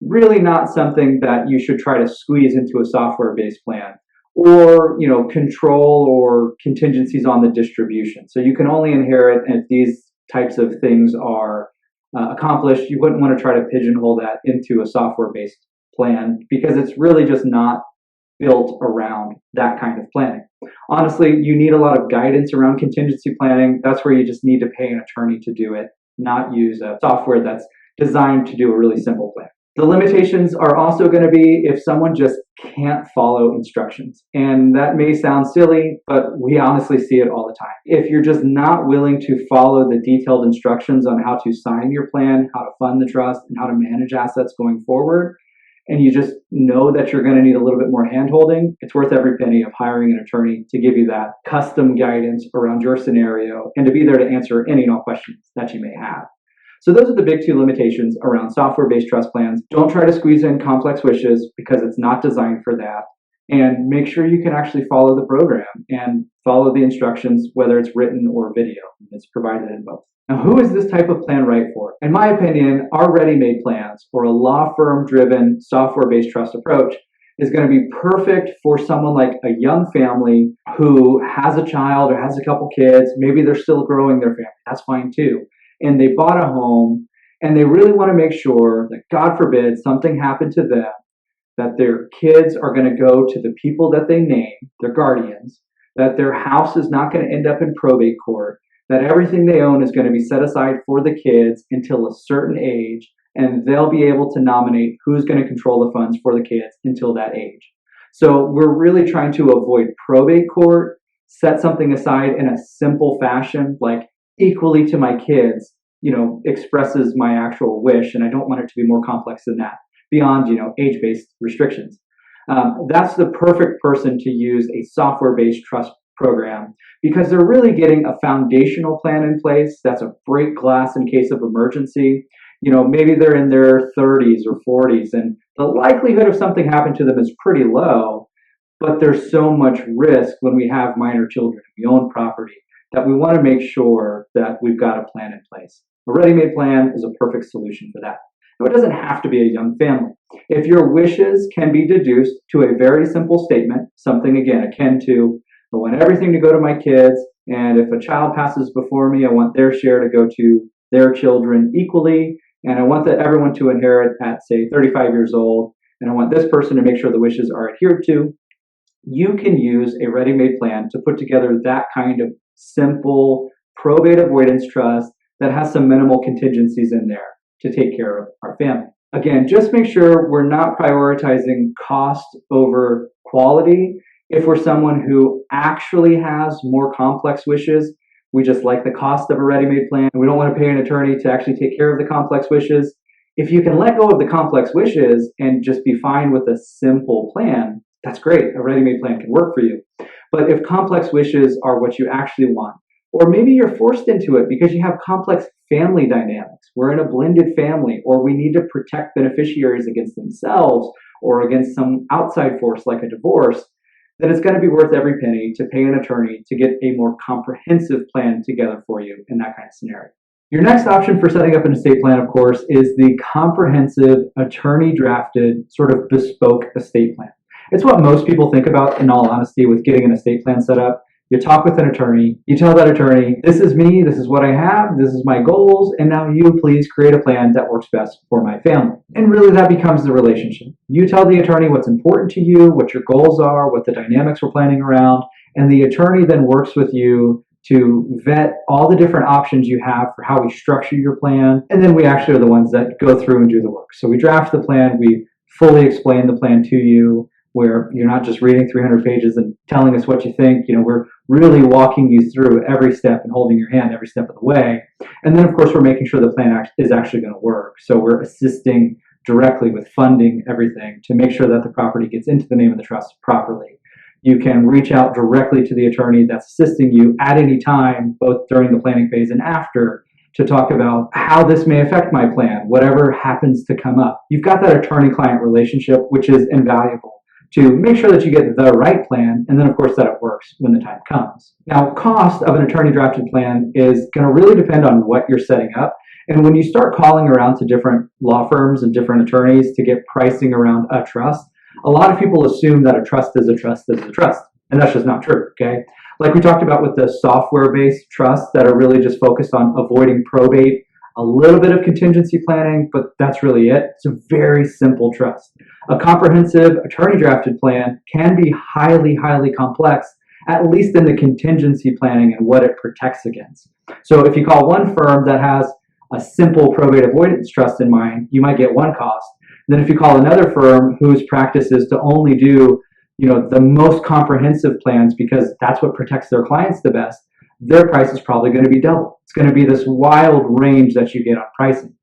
Really not something that you should try to squeeze into a software-based plan, or control or contingencies on the distribution. So you can only inherit if these types of things are accomplished. You wouldn't want to try to pigeonhole that into a software-based plan because it's really just not built around that kind of planning. Honestly, you need a lot of guidance around contingency planning. That's where you just need to pay an attorney to do it, not use a software that's designed to do a really simple plan. The limitations are also going to be if someone just can't follow instructions. And that may sound silly, but we honestly see it all the time. If you're just not willing to follow the detailed instructions on how to sign your plan, how to fund the trust, and how to manage assets going forward, and you just know that you're going to need a little bit more hand-holding, it's worth every penny of hiring an attorney to give you that custom guidance around your scenario and to be there to answer any and all questions that you may have. So those are the big two limitations around software-based trust plans. Don't try to squeeze in complex wishes because it's not designed for that. And make sure you can actually follow the program and follow the instructions, whether it's written or video. It's provided in both. Now, who is this type of plan right for? In my opinion, our ready-made plans or a law firm-driven software-based trust approach is going to be perfect for someone like a young family who has a child or has a couple kids. Maybe they're still growing their family. That's fine too. And they bought a home And they really want to make sure that, God forbid, something happened to them, that their kids are going to go to the people that they name, their guardians, that their house is not going to end up in probate court, that everything they own is going to be set aside for the kids until a certain age, and they'll be able to nominate who's going to control the funds for the kids until that age. So we're really trying to avoid probate court, set something aside in a simple fashion, like equally to my kids, expresses my actual wish, and I don't want it to be more complex than that, beyond, age-based restrictions. That's the perfect person to use a software-based trust program, because they're really getting a foundational plan in place that's a break glass in case of emergency. Maybe they're in their 30s or 40s, and the likelihood of something happening to them is pretty low, but there's so much risk when we have minor children, we own property, that we want to make sure that we've got a plan in place. A ready-made plan is a perfect solution for that. Now, it doesn't have to be a young family. If your wishes can be deduced to a very simple statement, something again akin to, I want everything to go to my kids, and if a child passes before me, I want their share to go to their children equally, and I want everyone to inherit at, say, 35 years old, and I want this person to make sure the wishes are adhered to. You can use a ready-made plan to put together that kind of simple probate avoidance trust that has some minimal contingencies in there to take care of our family. Again, just make sure we're not prioritizing cost over quality. If we're someone who actually has more complex wishes, we just like the cost of a ready-made plan, and we don't want to pay an attorney to actually take care of the complex wishes. If you can let go of the complex wishes and just be fine with a simple plan, that's great. A ready-made plan can work for you. But if complex wishes are what you actually want, or maybe you're forced into it because you have complex family dynamics, we're in a blended family, or we need to protect beneficiaries against themselves or against some outside force like a divorce, then it's going to be worth every penny to pay an attorney to get a more comprehensive plan together for you in that kind of scenario. Your next option for setting up an estate plan, of course, is the comprehensive attorney-drafted sort of bespoke estate plan. It's what most people think about, in all honesty, with getting an estate plan set up. You talk with an attorney, you tell that attorney, this is me, this is what I have, this is my goals, and now you please create a plan that works best for my family. And really that becomes the relationship. You tell the attorney what's important to you, what your goals are, what the dynamics we're planning around, and the attorney then works with you to vet all the different options you have for how we structure your plan, and then we actually are the ones that go through and do the work. So we draft the plan, we fully explain the plan to you, where you're not just reading 300 pages and telling us what you think. We're really walking you through every step and holding your hand every step of the way. And then, of course, we're making sure the plan is actually going to work. So we're assisting directly with funding everything to make sure that the property gets into the name of the trust properly. You can reach out directly to the attorney that's assisting you at any time, both during the planning phase and after, to talk about how this may affect my plan, whatever happens to come up. You've got that attorney-client relationship, which is invaluable, to make sure that you get the right plan, and then of course that it works when the time comes. Now, cost of an attorney drafted plan is going to really depend on what you're setting up. And when you start calling around to different law firms and different attorneys to get pricing around a trust, a lot of people assume that a trust is a trust is a trust. And that's just not true, okay? Like we talked about with the software-based trusts that are really just focused on avoiding probate, a little bit of contingency planning, but that's really it. It's a very simple trust. A comprehensive attorney-drafted plan can be highly, highly complex, at least in the contingency planning and what it protects against. So if you call one firm that has a simple probate avoidance trust in mind, you might get one cost. Then if you call another firm whose practice is to only do the most comprehensive plans because that's what protects their clients the best, their price is probably going to be double. It's going to be this wild range that you get on pricing.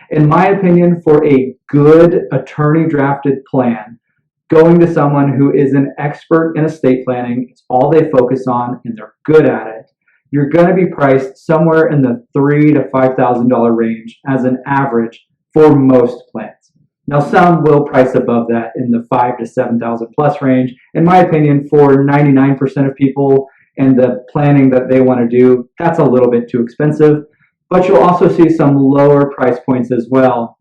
In my opinion, for a good attorney-drafted plan, going to someone who is an expert in estate planning, it's all they focus on, and they're good at it, you're going to be priced somewhere in the $3,000 to $5,000 range as an average for most plans. Now, some will price above that in the $5,000 to $7,000 plus range. In my opinion, for 99% of people and the planning that they want to do, that's a little bit too expensive. But you'll also see some lower price points as well.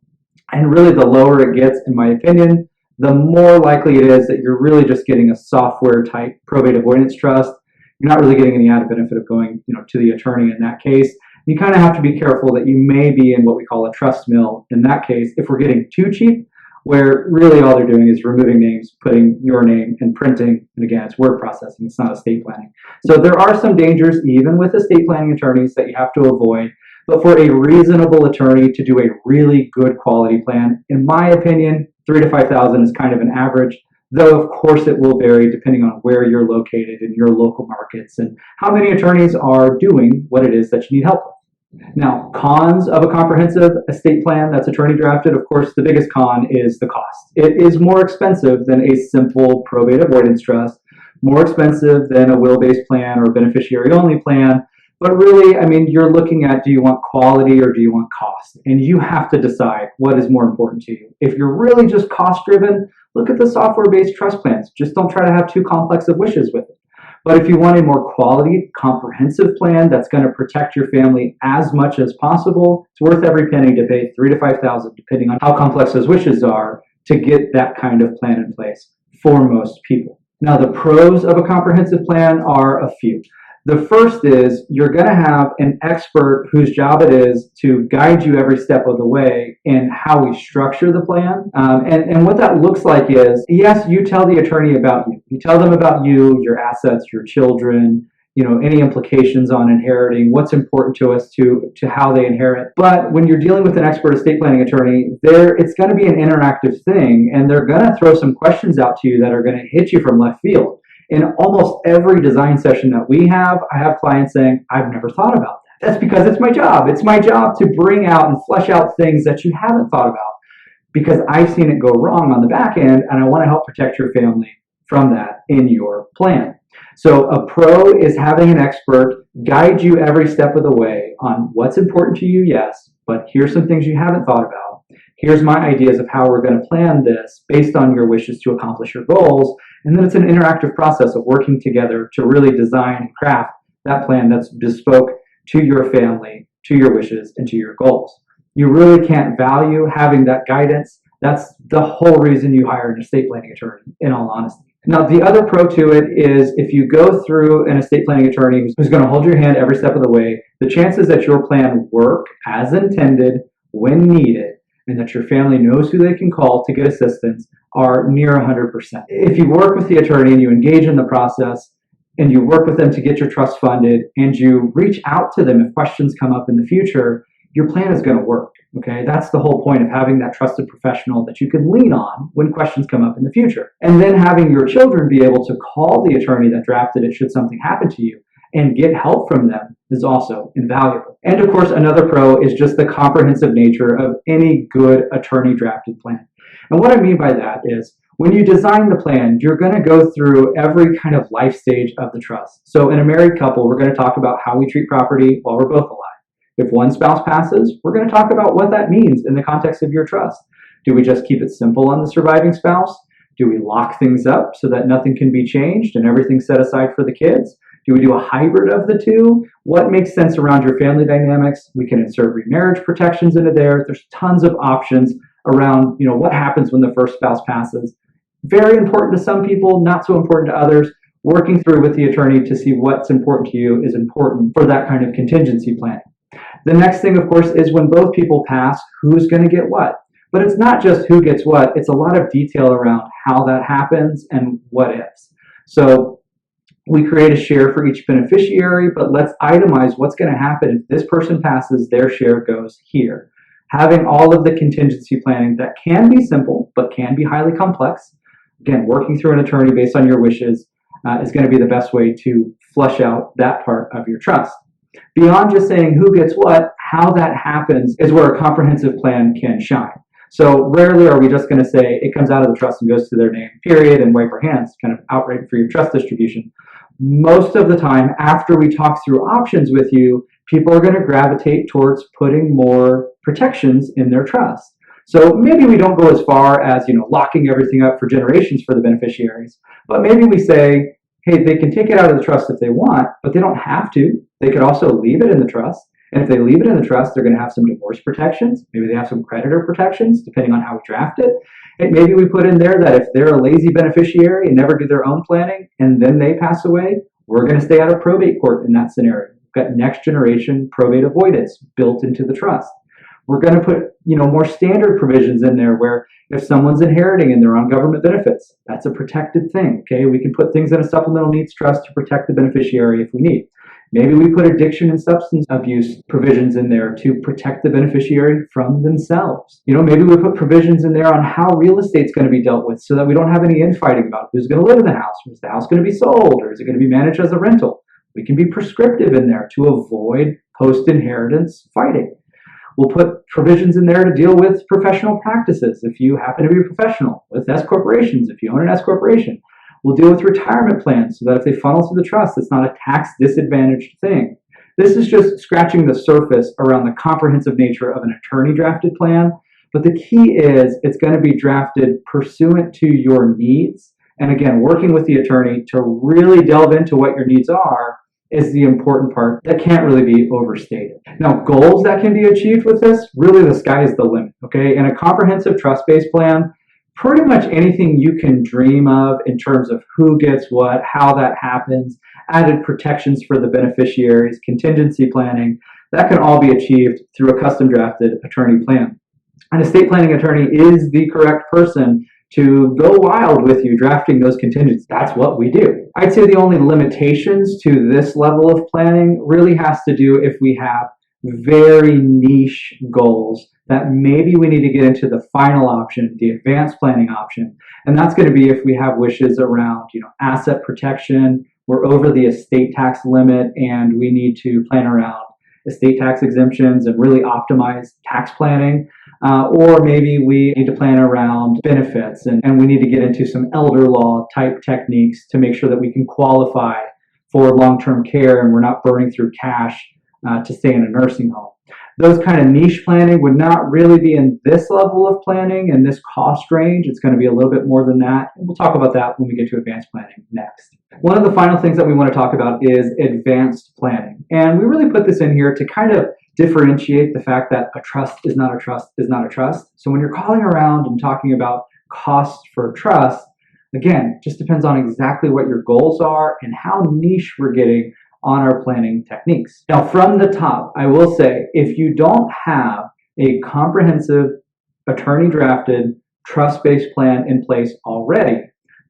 And really, the lower it gets, in my opinion, the more likely it is that you're really just getting a software type probate avoidance trust. You're not really getting any added benefit of going to the attorney in that case. You kind of have to be careful that you may be in what we call a trust mill in that case if we're getting too cheap, where really all they're doing is removing names, putting your name, and printing. And again, it's word processing, it's not estate planning. So there are some dangers even with estate planning attorneys that you have to avoid. But for a reasonable attorney to do a really good quality plan, in my opinion, $3,000 to $5,000 is kind of an average, though of course it will vary depending on where you're located in your local markets and how many attorneys are doing what it is that you need help with. Now, cons of a comprehensive estate plan that's attorney drafted, of course, the biggest con is the cost. It is more expensive than a simple probate avoidance trust, more expensive than a will-based plan or beneficiary-only plan. But really, I mean, you're looking at, do you want quality or do you want cost? And you have to decide what is more important to you. If you're really just cost-driven, look at the software-based trust plans. Just don't try to have too complex of wishes with it. But if you want a more quality, comprehensive plan that's going to protect your family as much as possible, it's worth every penny to pay $3,000 to $5,000, depending on how complex those wishes are, to get that kind of plan in place for most people. Now, the pros of a comprehensive plan are a few. The first is you're going to have an expert whose job it is to guide you every step of the way in how we structure the plan. And what that looks like is, yes, you tell the attorney about you. You tell them about you, your assets, your children, any implications on inheriting, what's important to us to how they inherit. But when you're dealing with an expert estate planning attorney, it's going to be an interactive thing, and they're going to throw some questions out to you that are going to hit you from left field. In almost every design session that we have, I have clients saying, I've never thought about that. That's because it's my job. It's my job to bring out and flesh out things that you haven't thought about because I've seen it go wrong on the back end, and I want to help protect your family from that in your plan. So a pro is having an expert guide you every step of the way on what's important to you, yes, but here's some things you haven't thought about. Here's my ideas of how we're going to plan this based on your wishes to accomplish your goals. And then it's an interactive process of working together to really design and craft that plan that's bespoke to your family, to your wishes, and to your goals. You really can't value having that guidance. That's the whole reason you hire an estate planning attorney, in all honesty. Now, the other pro to it is if you go through an estate planning attorney who's going to hold your hand every step of the way, the chances that your plan work as intended when needed and that your family knows who they can call to get assistance are near 100%. If you work with the attorney and you engage in the process and you work with them to get your trust funded and you reach out to them if questions come up in the future, your plan is going to work. Okay, that's the whole point of having that trusted professional that you can lean on when questions come up in the future. And then having your children be able to call the attorney that drafted it should something happen to you and get help from them is also invaluable. And of course, another pro is just the comprehensive nature of any good attorney drafted plan. And what I mean by that is when you design the plan, you're going to go through every kind of life stage of the trust. So in a married couple, we're going to talk about how we treat property while we're both alive. If one spouse passes, we're going to talk about what that means in the context of your trust. Do we just keep it simple on the surviving spouse? Do we lock things up so that nothing can be changed and everything's set aside for the kids? Do we do a hybrid of the two? What makes sense around your family dynamics? We can insert remarriage protections into there. There's tons of options around, what happens when the first spouse passes. Very important to some people, not so important to others. Working through with the attorney to see what's important to you is important for that kind of contingency planning. The next thing, of course, is when both people pass, who's going to get what? But it's not just who gets what, it's a lot of detail around how that happens and what ifs. So we create a share for each beneficiary, but let's itemize what's going to happen if this person passes, their share goes here. Having all of the contingency planning that can be simple, but can be highly complex. Again, working through an attorney based on your wishes is going to be the best way to flush out that part of your trust. Beyond just saying who gets what, how that happens is where a comprehensive plan can shine. So rarely are we just going to say it comes out of the trust and goes to their name, period, and wipe our hands, kind of outright free of trust distribution. Most of the time, after we talk through options with you, people are going to gravitate towards putting more protections in their trust. So maybe we don't go as far as, locking everything up for generations for the beneficiaries, but maybe we say, hey, they can take it out of the trust if they want, but they don't have to. They could also leave it in the trust. And if they leave it in the trust, they're going to have some divorce protections. Maybe they have some creditor protections, depending on how we draft it. And maybe we put in there that if they're a lazy beneficiary and never do their own planning, and then they pass away, we're going to stay out of probate court in that scenario. We've got next generation probate avoidance built into the trust. We're going to put, more standard provisions in there where if someone's inheriting and they're on government benefits, that's a protected thing. Okay, we can put things in a supplemental needs trust to protect the beneficiary if we need. Maybe we put addiction and substance abuse provisions in there to protect the beneficiary from themselves. Maybe we put provisions in there on how real estate's going to be dealt with so that we don't have any infighting about who's going to live in the house. Is the house going to be sold, or is it going to be managed as a rental? We can be prescriptive in there to avoid post-inheritance fighting. We'll put provisions in there to deal with professional practices. If you happen to be a professional with S corporations, if you own an S corporation, we'll deal with retirement plans so that if they funnel through the trust, it's not a tax disadvantaged thing. This is just scratching the surface around the comprehensive nature of an attorney drafted plan. But the key is it's going to be drafted pursuant to your needs. And again, working with the attorney to really delve into what your needs are is the important part that can't really be overstated. Now, goals that can be achieved with this, really the sky is the limit, okay? In a comprehensive trust-based plan, pretty much anything you can dream of in terms of who gets what, how that happens, added protections for the beneficiaries, contingency planning, that can all be achieved through a custom drafted attorney plan. An estate planning attorney is the correct person to go wild with you drafting those contingencies. That's what we do. I'd say the only limitations to this level of planning really has to do if we have very niche goals that maybe we need to get into the final option, the advanced planning option. And that's going to be if we have wishes around, asset protection, we're over the estate tax limit and we need to plan around estate tax exemptions and really optimize tax planning. Or maybe we need to plan around benefits and we need to get into some elder law type techniques to make sure that we can qualify for long-term care and we're not burning through cash to stay in a nursing home. Those kind of niche planning would not really be in this level of planning and this cost range. It's going to be a little bit more than that. And we'll talk about that when we get to advanced planning next. One of the final things that we want to talk about is advanced planning. And we really put this in here to kind of differentiate the fact that a trust is not a trust is not a trust. So when you're calling around and talking about costs for trust, again, just depends on exactly what your goals are and how niche we're getting on our planning techniques. Now, from the top, I will say, if you don't have a comprehensive attorney drafted trust-based plan in place already,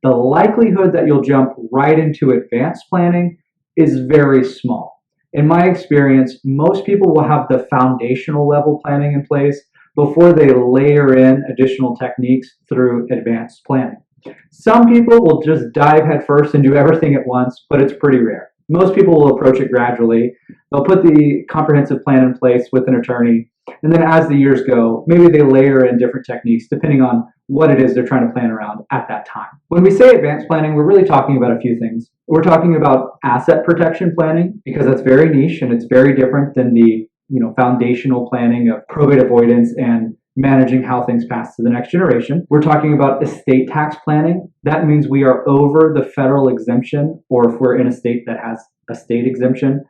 the likelihood that you'll jump right into advanced planning is very small. In my experience, most people will have the foundational level planning in place before they layer in additional techniques through advanced planning. Some people will just dive headfirst and do everything at once, but it's pretty rare. Most people will approach it gradually. They'll put the comprehensive plan in place with an attorney, and then as the years go, maybe they layer in different techniques depending on what it is they're trying to plan around at that time. When we say advanced planning, we're really talking about a few things. We're talking about asset protection planning, because that's very niche and it's very different than the foundational planning of probate avoidance and managing how things pass to the next generation. We're talking about estate tax planning. That means we are over the federal exemption, or if we're in a state that has a state exemption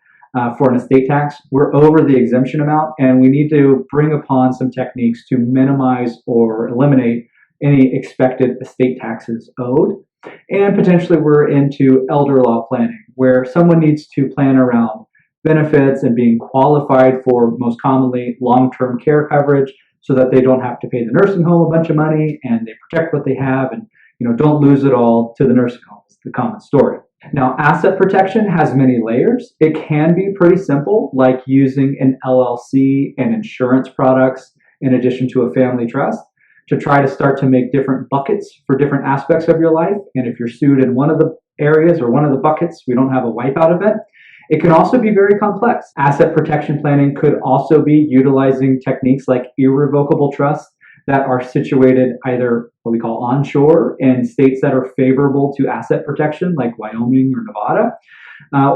for an estate tax, we're over the exemption amount, and we need to bring upon some techniques to minimize or eliminate any expected estate taxes owed. And potentially we're into elder law planning, where someone needs to plan around benefits and being qualified for, most commonly, long-term care coverage, so that they don't have to pay the nursing home a bunch of money and they protect what they have and don't lose it all to the nursing home. It's the common story. Now, asset protection has many layers. It can be pretty simple, like using an LLC and insurance products in addition to a family trust to try to start to make different buckets for different aspects of your life. And if you're sued in one of the areas or one of the buckets, we don't have a wipeout event. It can also be very complex. Asset protection planning could also be utilizing techniques like irrevocable trusts that are situated either what we call onshore in states that are favorable to asset protection, like Wyoming or Nevada,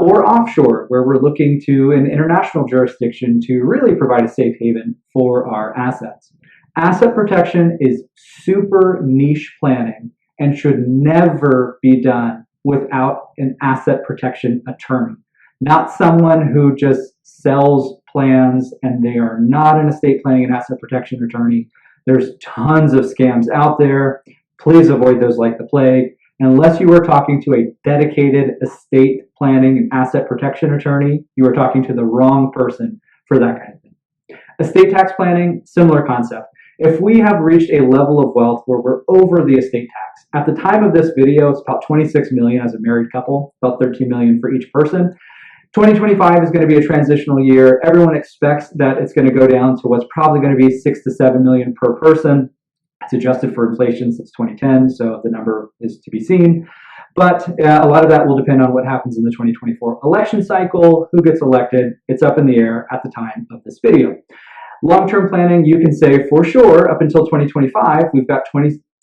or offshore, where we're looking to an international jurisdiction to really provide a safe haven for our assets. Asset protection is super niche planning and should never be done without an asset protection attorney. Not someone who just sells plans and they are not an estate planning and asset protection attorney. There's tons of scams out there. Please avoid those like the plague. Unless you are talking to a dedicated estate planning and asset protection attorney, you are talking to the wrong person for that kind of thing. Estate tax planning, similar concept. If we have reached a level of wealth where we're over the estate tax, at the time of this video, it's about 26 million as a married couple, about 13 million for each person. 2025 is going to be a transitional year. Everyone expects that it's going to go down to what's probably going to be 6 to 7 million per person. It's adjusted for inflation since 2010, so the number is to be seen. But a lot of that will depend on what happens in the 2024 election cycle, who gets elected. It's up in the air at the time of this video. Long-term planning, you can say for sure up until 2025, we've got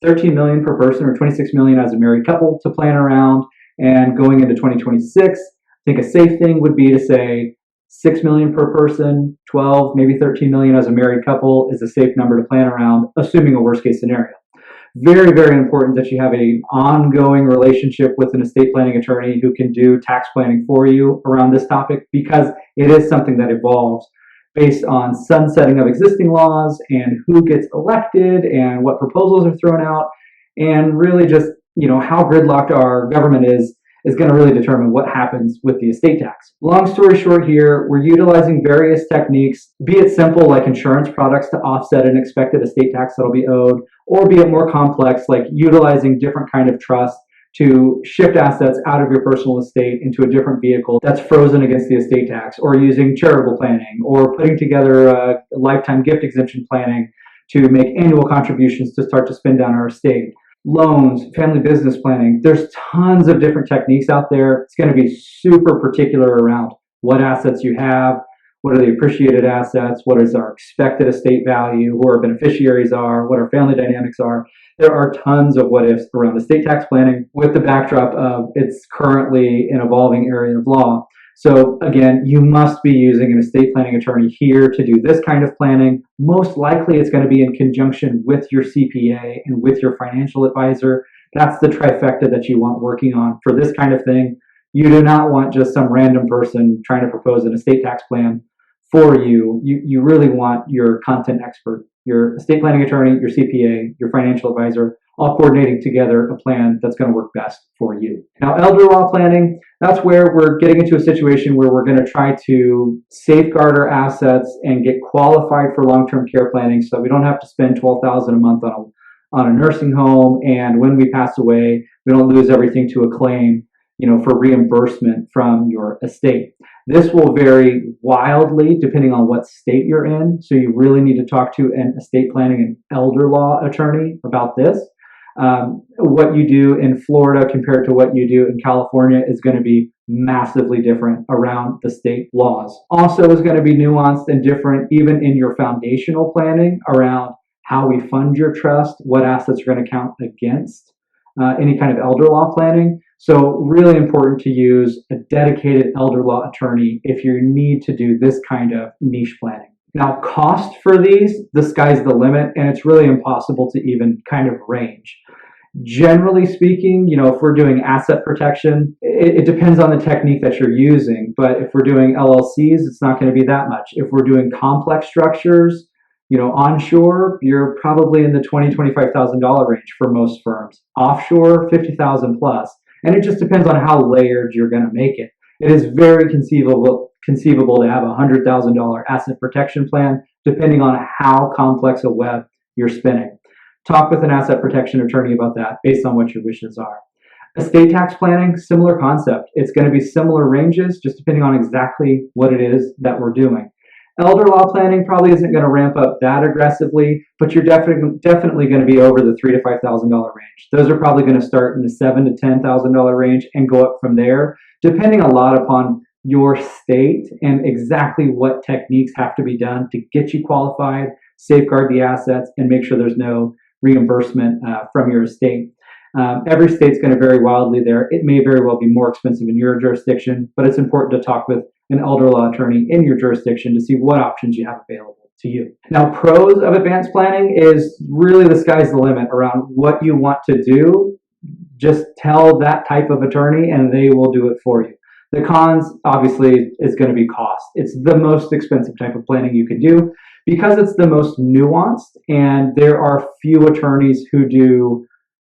13 million per person or 26 million as a married couple to plan around. And going into 2026, I think a safe thing would be to say 6 million per person, 12, maybe 13 million as a married couple is a safe number to plan around, assuming a worst case scenario. Very, very important that you have an ongoing relationship with an estate planning attorney who can do tax planning for you around this topic, because it is something that evolves based on sunsetting of existing laws and who gets elected and what proposals are thrown out, and really just, how gridlocked our government is going to really determine what happens with the estate tax. Long story short here, we're utilizing various techniques, be it simple like insurance products to offset an expected estate tax that'll be owed, or be it more complex like utilizing different kind of trusts to shift assets out of your personal estate into a different vehicle that's frozen against the estate tax, or using charitable planning, or putting together a lifetime gift exemption planning to make annual contributions to start to spend down our estate. Loans, family business planning. There's tons of different techniques out there. It's going to be super particular around what assets you have, what are the appreciated assets, what is our expected estate value, who our beneficiaries are, what our family dynamics are. There are tons of what ifs around estate tax planning with the backdrop of it's currently an evolving area of law. So again, you must be using an estate planning attorney here to do this kind of planning. Most likely it's going to be in conjunction with your CPA and with your financial advisor. That's the trifecta that you want working on for this kind of thing. You do not want just some random person trying to propose an estate tax plan for you. You really want your content expert, your estate planning attorney, your CPA, your financial advisor, all coordinating together a plan that's going to work best for you. Now, elder law planning, that's where we're getting into a situation where we're going to try to safeguard our assets and get qualified for long-term care planning so we don't have to spend $12,000 a month on a nursing home, and when we pass away, we don't lose everything to a claim, for reimbursement from your estate. This will vary wildly depending on what state you're in, so you really need to talk to an estate planning and elder law attorney about this. What you do in Florida compared to what you do in California is going to be massively different around the state laws. Also is going to be nuanced and different even in your foundational planning around how we fund your trust, what assets are going to count against any kind of elder law planning. So really important to use a dedicated elder law attorney if you need to do this kind of niche planning. Now, cost for these, the sky's the limit, and it's really impossible to even kind of range. Generally speaking, if we're doing asset protection, it depends on the technique that you're using. But if we're doing LLCs, it's not going to be that much. If we're doing complex structures, onshore, you're probably in the $20,000 to $25,000 range for most firms. Offshore, $50,000 plus. And it just depends on how layered you're going to make it. It is very conceivable to have a $100,000 asset protection plan, depending on how complex a web you're spinning. Talk with an asset protection attorney about that based on what your wishes are. Estate tax planning, similar concept. It's going to be similar ranges, just depending on exactly what it is that we're doing. Elder law planning probably isn't going to ramp up that aggressively, but you're definitely going to be over the $3,000 to $5,000 range. Those are probably going to start in the $7,000 to $10,000 range and go up from there, depending a lot upon your state and exactly what techniques have to be done to get you qualified, safeguard the assets, and make sure there's no reimbursement from your estate. Every state's going to vary wildly there. It may very well be more expensive in your jurisdiction, but it's important to talk with an elder law attorney in your jurisdiction to see what options you have available to you. Now, pros of advanced planning is really the sky's the limit around what you want to do. Just tell that type of attorney and they will do it for you. The cons, obviously, is going to be cost. It's the most expensive type of planning you can do because it's the most nuanced, and there are few attorneys who do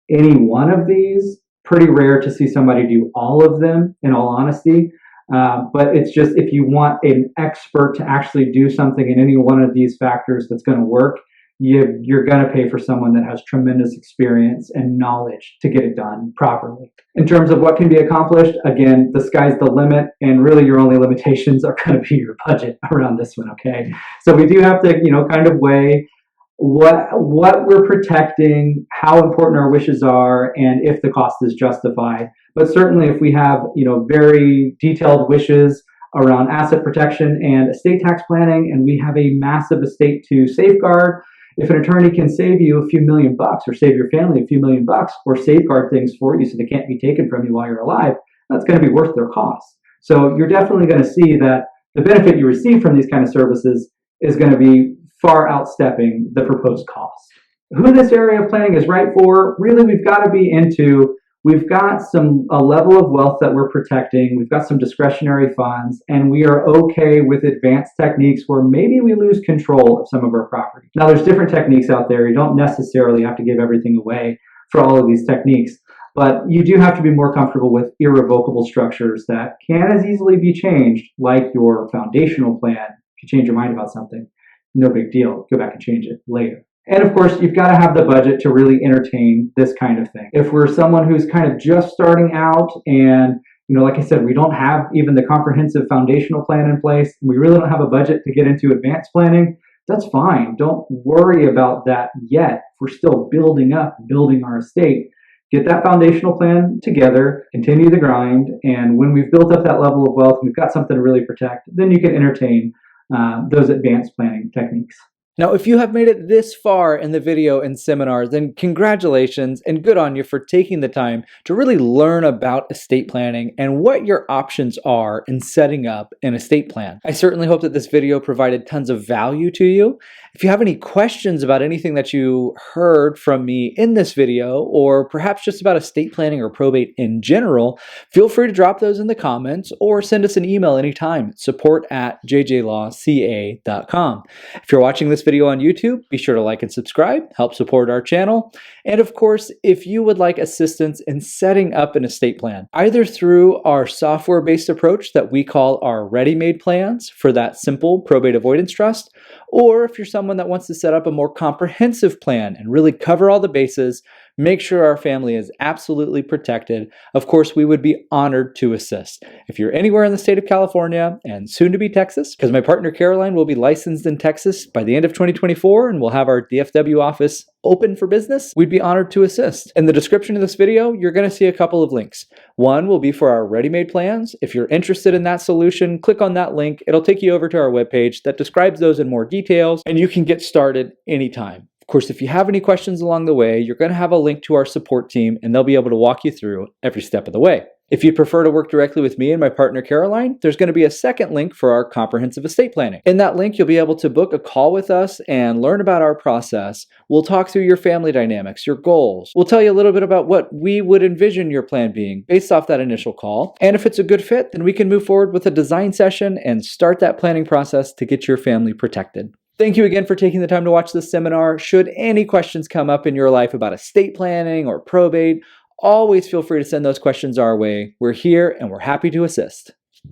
any one of these pretty rare to see somebody do all of them, in all honesty. But it's just, if you want an expert to actually do something in any one of these factors that's going to work, you're going to pay for someone that has tremendous experience and knowledge to get it done properly. In terms of what can be accomplished, again, the sky's the limit, and really your only limitations are going to be your budget around this one, okay? So we do have to, kind of weigh what we're protecting, how important our wishes are, and if the cost is justified. But certainly if we have, very detailed wishes around asset protection and estate tax planning, and we have a massive estate to safeguard, if an attorney can save you a few $1,000,000 or save your family a few $1,000,000 or safeguard things for you so they can't be taken from you while you're alive, that's going to be worth their cost. So you're definitely going to see that the benefit you receive from these kind of services is going to be far outstepping the proposed cost. Who this area of planning is right for, really we've got to be into, we've got a level of wealth that we're protecting, we've got some discretionary funds, and we are okay with advanced techniques where maybe we lose control of some of our property. Now there's different techniques out there. You don't necessarily have to give everything away for all of these techniques, but you do have to be more comfortable with irrevocable structures that can as easily be changed, like your foundational plan. If you change your mind about something, no big deal, go back and change it later. And of course, you've got to have the budget to really entertain this kind of thing. If we're someone who's kind of just starting out and, like I said, we don't have even the comprehensive foundational plan in place, and we really don't have a budget to get into advanced planning, that's fine. Don't worry about that yet. We're still building our estate. Get that foundational plan together, continue the grind, and when we've built up that level of wealth and we've got something to really protect, then you can entertain those advanced planning techniques. Now, if you have made it this far in the video and seminar, then congratulations and good on you for taking the time to really learn about estate planning and what your options are in setting up an estate plan. I certainly hope that this video provided tons of value to you. If you have any questions about anything that you heard from me in this video, or perhaps just about estate planning or probate in general, feel free to drop those in the comments or send us an email anytime, support@jjlawca.com. If you're watching this video on YouTube, be sure to like and subscribe, help support our channel. And of course, if you would like assistance in setting up an estate plan, either through our software-based approach that we call our ready-made plans for that simple probate avoidance trust, or if you're someone that wants to set up a more comprehensive plan and really cover all the bases, make sure our family is absolutely protected, of course, we would be honored to assist. If you're anywhere in the state of California and soon to be Texas, because my partner Caroline will be licensed in Texas by the end of 2024 and we'll have our DFW office open for business, we'd be honored to assist. In the description of this video, you're going to see a couple of links. One will be for our ready-made plans. If you're interested in that solution, click on that link. It'll take you over to our webpage that describes those in more details, and you can get started anytime. Of course, if you have any questions along the way, you're going to have a link to our support team, and they'll be able to walk you through every step of the way. If you'd prefer to work directly with me and my partner Caroline, there's going to be a second link for our comprehensive estate planning. In that link, you'll be able to book a call with us and learn about our process. We'll talk through your family dynamics, your goals. We'll tell you a little bit about what we would envision your plan being based off that initial call. And if it's a good fit, then we can move forward with a design session and start that planning process to get your family protected. Thank you again for taking the time to watch this seminar. Should any questions come up in your life about estate planning or probate, always feel free to send those questions our way. We're here and we're happy to assist.